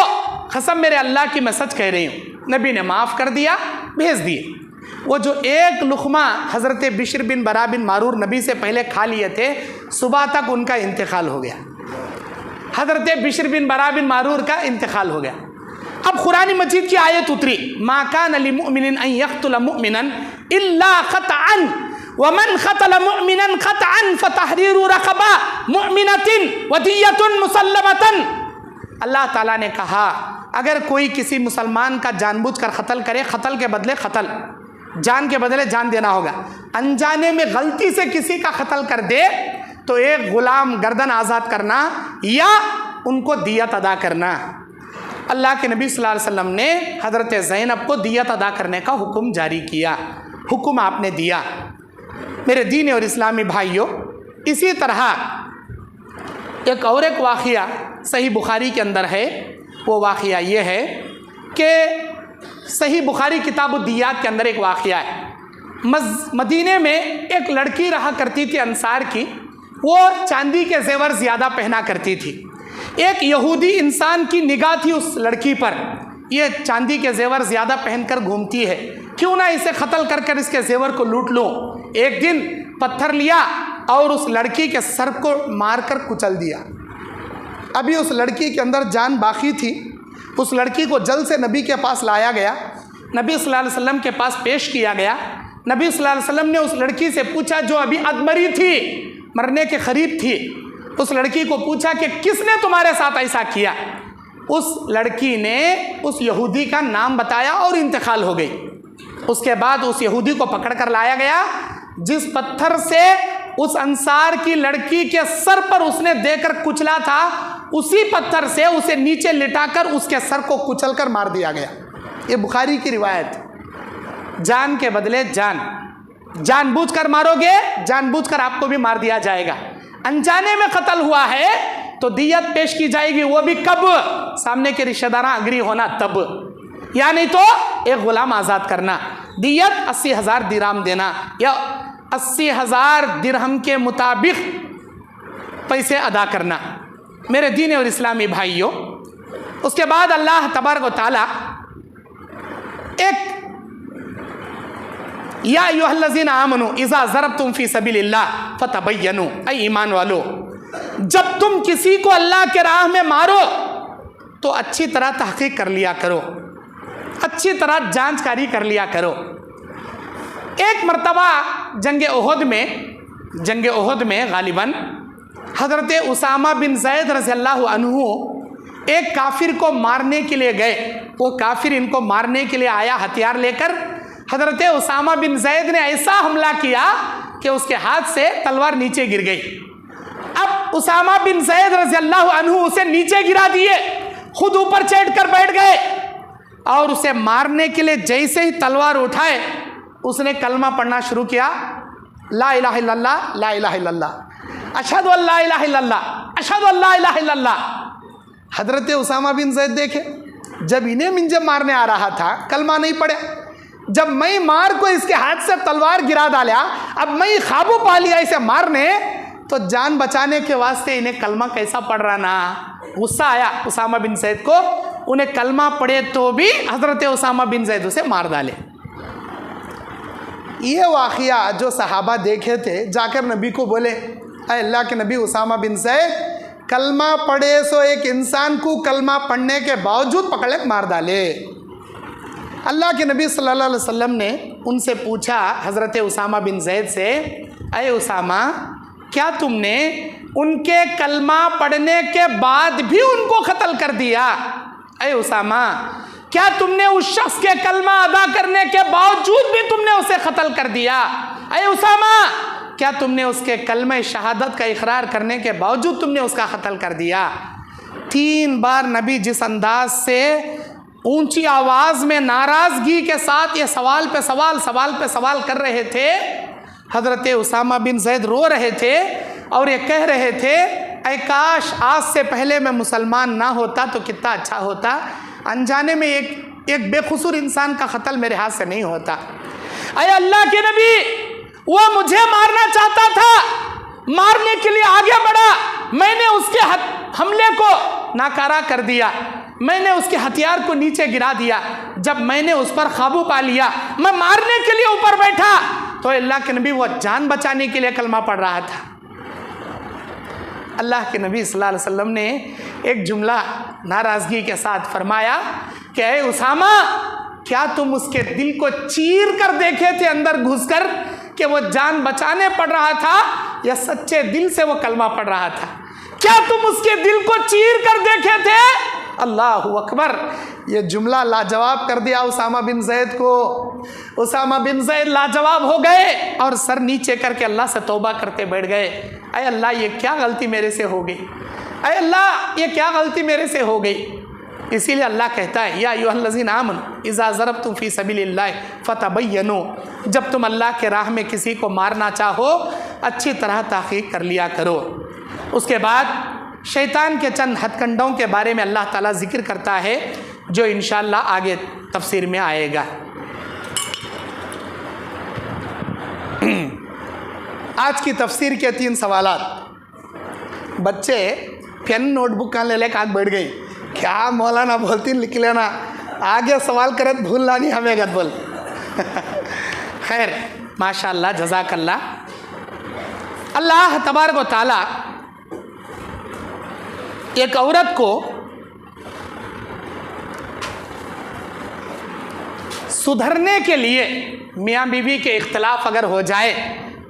कसम मेरे अल्लाह की मैं सच कह रही हूँ। नबी ने माफ़ कर दिया, भेज दिए। वो जो एक लुक़मा हज़रत बिश्र बिन बरा बिन मारूर नबी से पहले खा लिए थे, सुबह तक उनका इंतकाल हो गया। हज़रत बिश्र बिन बरा बिन मारूर का इंतकाल हो गया। अब कुरान मजीद की आयत उतरी, मा कान लिमुमिनिन अन यक़्तुल मुमिनन इल्ला ख़तअन वमन क़तल मुमिनन ख़तअन फ़तहरीरु रक़बा मुमिनतिन वदियतुन मुसल्लमतन। अल्लाह ताला ने कहा अगर कोई किसी मुसलमान का जानबूझकर कत्ल करे, कत्ल के बदले कत्ल, जान के बदले जान देना होगा, अनजाने में गलती से किसी का कत्ल कर दे तो एक गुलाम गर्दन आज़ाद करना या उनको दियत अदा करना। अल्लाह के नबी सल्लल्लाहु अलैहि वसल्लम ने हज़रत ज़ैनब को दियत अदा करने का हुक्म जारी किया, हुक्म आपने दिया। मेरे दीन और इस्लामी भाइयों, इसी तरह एक वाक़िया सही बुखारी के अंदर है। वो वाक़िया ये है कि सही बुखारी किताबुद्दियात के अंदर एक वाक़िया है। मदीने में एक लड़की रहा करती थी अंसार की, वो चांदी के जेवर ज़्यादा पहना करती थी। एक यहूदी इंसान की निगाह थी उस लड़की पर, ये चांदी के जेवर ज़्यादा पहनकर घूमती है, क्यों ना इसे कत्ल कर कर इसके जेवर को लूट लो। एक दिन पत्थर लिया और उस लड़की के सर को मारकर कुचल दिया। अभी उस लड़की के अंदर जान बाकी थी। उस लड़की को जल्द से नबी के पास लाया गया, नबी सल्लल्लाहु अलैहि वसल्लम के पास पेश किया गया। नबी सल्लल्लाहु अलैहि वसल्लम ने उस लड़की से पूछा, जो अभी अधमरी थी, मरने के करीब थी, उस लड़की को पूछा कि किसने तुम्हारे साथ ऐसा किया। उस लड़की ने उस यहूदी का नाम बताया और इंतकाल हो गई। उसके बाद उस यहूदी को पकड़ कर लाया गया, जिस पत्थर से उस अंसार की लड़की के सर पर उसने देकर कुचला था, उसी पत्थर से उसे नीचे लिटाकर उसके सर को कुचलकर मार दिया गया। ये बुखारी की रिवायत। जान के बदले जान, जानबूझकर मारोगे, जानबूझकर आपको भी मार दिया जाएगा। अनजाने में कत्ल हुआ है तो दियत पेश की जाएगी, वो भी कब? सामने के रिश्तेदार अग्री होना तब, या नहीं तो एक गुलाम आज़ाद करना। दियत 80,000 दिरहम देना या 80,000 दिरहम के मुताबिक पैसे अदा करना। मेरे दीन और इस्लामी भाइयों, उसके बाद अल्लाह तबारक व तआला एक या अय्युहल्लज़ीना आमनू इज़ा ज़रबतुम फ़ी सबीलिल्लाह फ़तबय्यनू, ऐ ईमान वालो, जब तुम किसी को अल्लाह के राह में मारो तो अच्छी तरह तहक़ीक़ कर लिया करो, अच्छी तरह जांचकारी कर लिया करो। एक मर्तबा जंग ओहद में गालिबन हज़रत उसामा बिन ज़ैद रज़ियल्लाहु अन्हु एक काफिर को मारने के लिए गए। वो काफिर इनको मारने के लिए आया हथियार लेकर। हज़रत उसामा बिन ज़ैद ने ऐसा हमला किया कि उसके हाथ से तलवार नीचे गिर गई। अब उसामा बिन ज़ैद रज़ियल्लाहु अन्हु उसे नीचे गिरा दिए, खुद ऊपर चढ़ कर बैठ गए और उसे मारने के लिए जैसे ही तलवार उठाए, उसने कलमा पढ़ना शुरू किया, ला इलाहा इल्लल्लाह, ला इलाहा इल्लल्लाह, अशहदु अल्ला इलाहा इल्लल्लाह, अशहदु अल्ला इलाहा इल्लल्लाह। हज़रत उसामा बिन ज़ैद देखे, जब इन्हें मुझे मारने आ रहा था कलमा नहीं पढ़ा, जब मैं मार को इसके हाथ से तलवार गिरा डाला, अब मैं काबू पा लिया इसे मारने, तो जान बचाने के वास्ते इन्हें कलमा कैसा पढ़ रहा ना। गुस्सा आया उसामा बिन ज़ैद को, उन्हें कलमा पढ़े तो भी हज़रत उसामा बिन ज़ैद उसे मार डाले। ये वाक़िया जो सहाबा देखे थे, जाकर नबी को बोले, अल्लाह के नबी, उसामा बिन ज़ैद कलमा पढ़े सो एक इंसान को कलमा पढ़ने के बावजूद पकड़ के मार डाले। अल्लाह के नबी सल्लल्लाहु अलैहि वसल्लम ने उनसे पूछा, हज़रत उसामा बिन ज़ैद से, अय उसामा, क्या तुमने उनके कलमा पढ़ने के बाद भी उनको कत्ल कर दिया? अय उसामा, क्या तुमने उस शख्स के कलमा अदा करने के बावजूद भी तुमने उसे कत्ल कर दिया? अय उसामा, क्या तुमने उसके कलमे शहादत का इकरार करने के बावजूद तुमने उसका कत्ल कर दिया? 3 बार नबी जिस अंदाज से ऊंची आवाज़ में नाराज़गी के साथ ये सवाल पे सवाल कर रहे थे। हज़रत उसामा बिन ज़ैद रो रहे थे और ये कह रहे थे, ऐ काश आज से पहले मैं मुसलमान ना होता तो कितना अच्छा होता, अनजाने में एक बेकसूर इंसान का कत्ल मेरे हाथ से नहीं होता। ऐ अल्लाह के नबी, वो मुझे मारना चाहता था, मारने के लिए आगे बढ़ा, मैंने उसके हमले को नाकारा कर दिया, मैंने उसके हथियार को नीचे गिरा दिया। जब मैंने उस पर काबू पा लिया, मैं मारने के लिए ऊपर बैठा तो अल्लाह के नबी वो जान बचाने के लिए कलमा पढ़ रहा था। अल्लाह के नबी सल्लल्लाहु अलैहि वसल्लम ने एक जुमला नाराज़गी के साथ फरमाया कि ऐ उसामा, क्या तुम उसके दिल को चीर कर देखे थे अंदर घुसकर कि वो जान बचाने पड़ रहा था या सच्चे दिल से वो कलमा पढ़ रहा था? क्या तुम उसके दिल को चीर कर देखे थे? अल्लाहु अकबर। ये जुमला लाजवाब कर दिया उसामा बिन ज़ैद को। उसामा बिन ज़ैद लाजवाब हो गए और सर नीचे करके अल्लाह से तौबा करते बैठ गए। ऐ अल्लाह, ये क्या गलती मेरे से हो गई, ऐ अल्लाह ये क्या गलती मेरे से हो गई। इसीलिए अल्लाह कहता है, या अय्युहल्लज़ीना आमनू इज़ा ज़रबतुम फ़ी सबीलिल्लाहि फ़तबय्यनू, जब तुम अल्लाह के राह में किसी को मारना चाहो अच्छी तरह तहक़ीक़ कर लिया करो। उसके बाद शैतान के चंद हथकंडों के बारे में अल्लाह ताला ज़िक्र करता है, जो इंशाअल्लाह आगे तफसीर में आएगा। आज की तफसीर के 3 सवालात। बच्चे पेन नोटबुक कहाँ ले लेकर आग बैठ गई, क्या मौलाना बोलती लिख लेना, आगे सवाल करे भूल लानी हमें गद बोल। खैर, माशाअल्लाह, जज़ाकल्लाह। अल्लाह तबारक व तआला एक औरत को सुधरने के लिए, मियाँ बीवी के इख्तिलाफ अगर हो जाए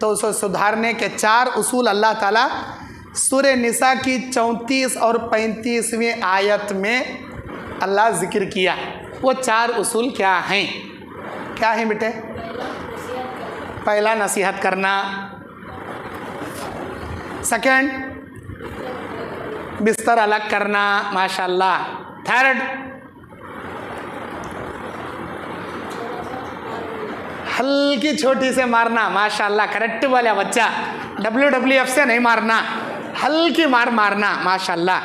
तो उसे सुधारने के 4 उसूल अल्लाह ताला सूरह निसा की 34 और 35वीं आयत में अल्लाह ज़िक्र किया। वो 4 उसूल क्या हैं? क्या हैं बेटे? पहला, नसीहत करना। सेकंड, बिस्तर अलग करना, माशाअल्लाह। थर्ड, हल्की छोटी से मारना, माशाअल्लाह, करेक्ट वाला बच्चा, WWF से नहीं मारना, हल्की मारना, माशाअल्लाह।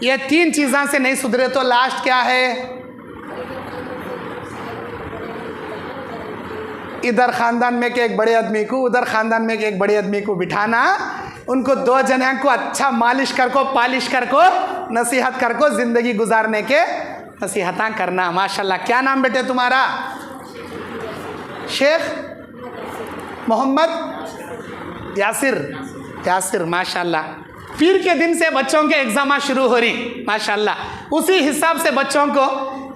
ये 3 चीज़ों से नहीं सुधरे तो लास्ट क्या है? इधर ख़ानदान में के एक बड़े आदमी को, उधर ख़ानदान में के एक बड़े आदमी को बिठाना, उनको 2 जने को अच्छा मालिश कर को, पालिश कर को, नसीहत कर को, ज़िंदगी गुजारने के नसीहतां करना। माशाअल्लाह। क्या नाम बेटे तुम्हारा? शेख मोहम्मद यासिर, माशाअल्लाह। पीर के दिन से बच्चों के एग्ज़ाम शुरू हो रही, माशाअल्लाह। उसी हिसाब से बच्चों को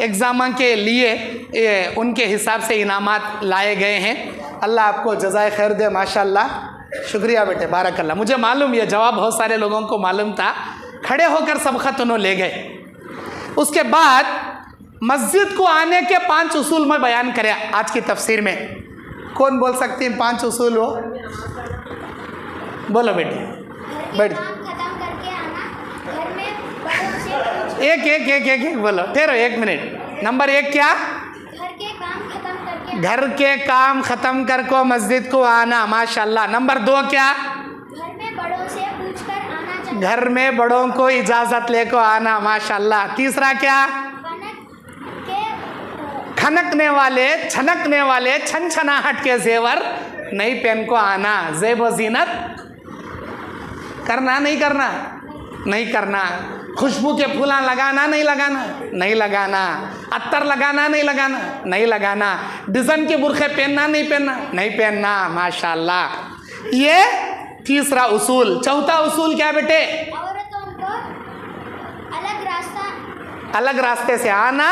एग्ज़ाम के लिए उनके हिसाब से इनामात लाए गए हैं। अल्लाह आपको जज़ाए खैर दे, माशाअल्लाह। शुक्रिया बेटे, बारकल्लाह। मुझे मालूम ये जवाब बहुत सारे लोगों को मालूम था, खड़े होकर सब खत उन्होंने ले गए। उसके बाद मस्जिद को आने के 5 उसूल में बयान करें आज की तफसीर में। कौन बोल सकती है 5 उसूल? वो बोलो बेटी, बैठ। एक बोलो, ठहरो 1 मिनट। नंबर 1 क्या? घर के काम ख़त्म कर को मस्जिद को आना, माशाअल्लाह। नंबर 2 क्या? घर में बड़ों से पूछकर आना चाहिए। घर में बड़ों को इजाज़त लेकर आना, माशाअल्लाह। तीसरा क्या? खनकने वाले, छनकने वाले, छनछनाहट के जेवर नहीं पहन को आना। ज़ेब व ज़ीनत करना नहीं करना। खुशबू के फूला लगाना नहीं लगाना। अत्तर लगाना नहीं लगाना। डिज़ाइन के बुरखे पहनना नहीं पहनना, माशाअल्लाह। ये तीसरा उसूल। चौथा उसूल क्या बेटे? औरतों को अलग रास्ते से आना,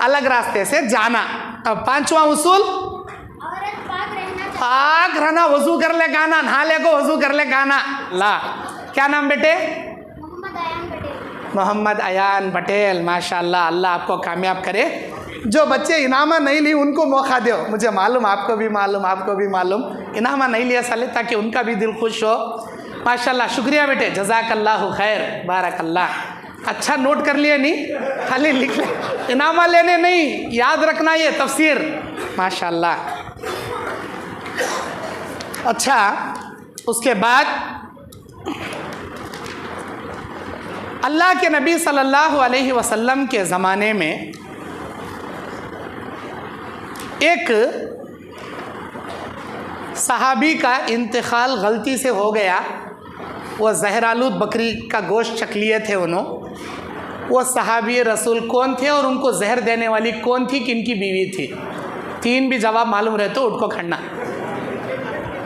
अलग रास्ते से जाना। अब 5वां उसूल, औरत पाक रहना, वजू कर ले गाना, नहा ले को वजू कर ले गाना। ला, क्या नाम बेटे? मोहम्मद अयान पटेल, माशाअल्लाह। अल्लाह आपको कामयाब करे। जो बच्चे इनामा नहीं ली उनको मौका दो। मुझे मालूम, आपको भी मालूम इनामा नहीं लिया साले, ताकि उनका भी दिल खुश हो। माशाअल्लाह, शुक्रिया बेटे, जज़ाकल्लाहु खैर, बारकल्लाह। अच्छा नोट कर लिए नहीं, खाली लिख ले, इनामा लेने नहीं, याद रखना ये तफसीर। माशाल्लाह। अच्छा, उसके बाद अल्लाह के नबी सल्लल्लाहु अलैहि वसल्लम के ज़माने में एक सहाबी का इंतकाल गलती से हो गया। वह जहरालूद बकरी का गोश्त चख लिए थे उन्होंने। वो सहाबी रसूल कौन थे और उनको जहर देने वाली कौन थी, किनकी बीवी थी? 3 भी जवाब मालूम रहे तो उठ को खड़ना,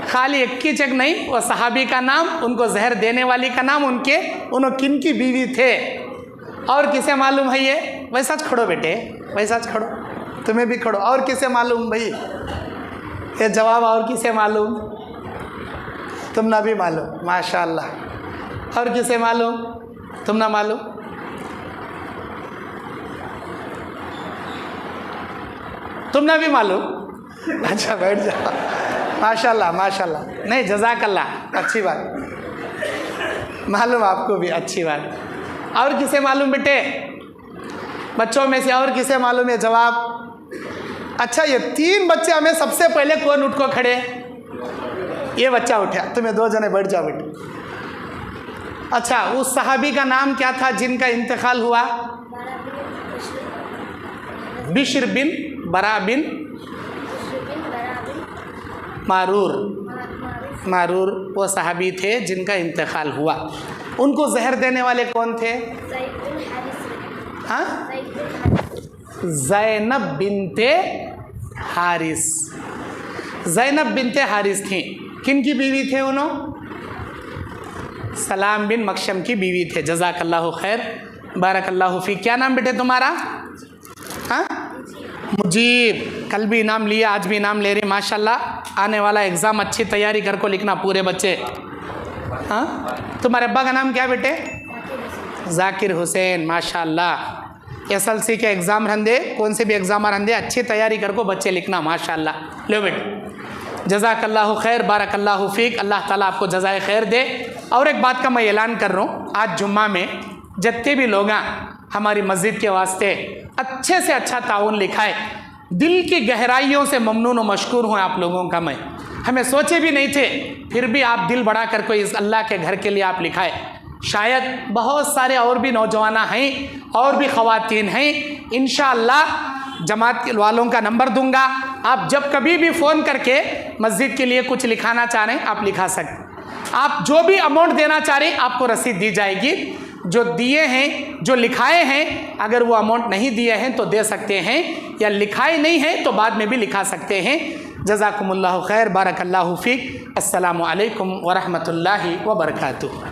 खाली एक ही चेक नहीं। वो सहाबी का नाम, उनको जहर देने वाली का नाम, उन्होंने किनकी बीवी थे और किसे मालूम है ये? वैसा खड़ो बेटे, वैसा खड़ो, तुम्हें भी खड़ो। और किसे मालूम भाई ये जवाब? और किसे मालूम? तुम ना भी मालूम, माशाअल्लाह। और किसे मालूम? तुम ना मालूम? तुम ना भी मालूम? अच्छा बैठ जाओ, माशाल्लाह माशाल्लाह। नहीं जज़ाकल्लाह, अच्छी बात, मालूम आपको भी, अच्छी बात। और किसे मालूम बेटे? बच्चों में से और किसे मालूम है जवाब? अच्छा, ये 3 बच्चे हमें सबसे पहले कौन उठ को खड़े? ये बच्चा उठा, तुम्हें 2 जने बैठ जाओ बेटे। अच्छा, उस सहाबी का नाम क्या था जिनका इंतकाल हुआ? बिश्र बिन बरा बिन मारूर। मारूर वो सहाबी थे जिनका इंतकाल हुआ। उनको जहर देने वाले कौन थे? हाँ, ज़ैनब बिनते हारिस। ज़ैनब बिनते हारिस थी। किन की बीवी थे उन्होंने? सलाम बिन मकशम की बीवी थे। जज़ाकल्लाहु खैर, बारकल्लाहु फी। क्या नाम बेटे तुम्हारा? हाँ, मुजीब। कल भी इनाम लिया, आज भी इनाम ले रही, माशाल्लाह। आने वाला एग्ज़ाम अच्छी तैयारी कर को लिखना पूरे बच्चे। हाँ, तुम्हारे अब्बा का नाम क्या बेटे? जाकिर हुसैन, माशाल्लाह। SLC के एग्ज़ाम रहंदे, कौन से भी एग्ज़ाम रहंदे, अच्छी तैयारी कर को बच्चे लिखना, माशाल्लाह। लो बेटे, जज़ाकल्लाहु खैर, बारकल्लाहु फ़ीक। अल्लाह ताला आपको जज़ाए खैर दे। और एक बात का मैं ऐलान कर रहा हूँ, आज जुम्मा में जितने भी लोग हमारी मस्जिद के वास्ते अच्छे से अच्छा ताउन लिखाए, दिल की गहराइयों से ममनून व मशकूर हूँ आप लोगों का मैं। हमें सोचे भी नहीं थे, फिर भी आप दिल बढ़ा कर कोई इस अल्लाह के घर के लिए आप लिखाए। शायद बहुत सारे और भी नौजवान हैं और भी ख़वातीन हैं। इंशाअल्लाह जमात वालों का नंबर दूंगा, आप जब कभी भी फ़ोन करके मस्जिद के लिए कुछ लिखाना चाह रहे हैं आप लिखा सकते। आप जो भी अमाउंट देना चाह रहे हैं आपको रसीद दी जाएगी। जो दिए हैं, जो लिखाए हैं, अगर वो अमाउंट नहीं दिए हैं तो दे सकते हैं, या लिखाए नहीं हैं तो बाद में भी लिखा सकते हैं। जज़ाकुमुल्लाहु खैर, बारकल्लाहु फ़ीक। अस्सलामु अलैकुम व रहमतुल्लाहि व बरकातुहू।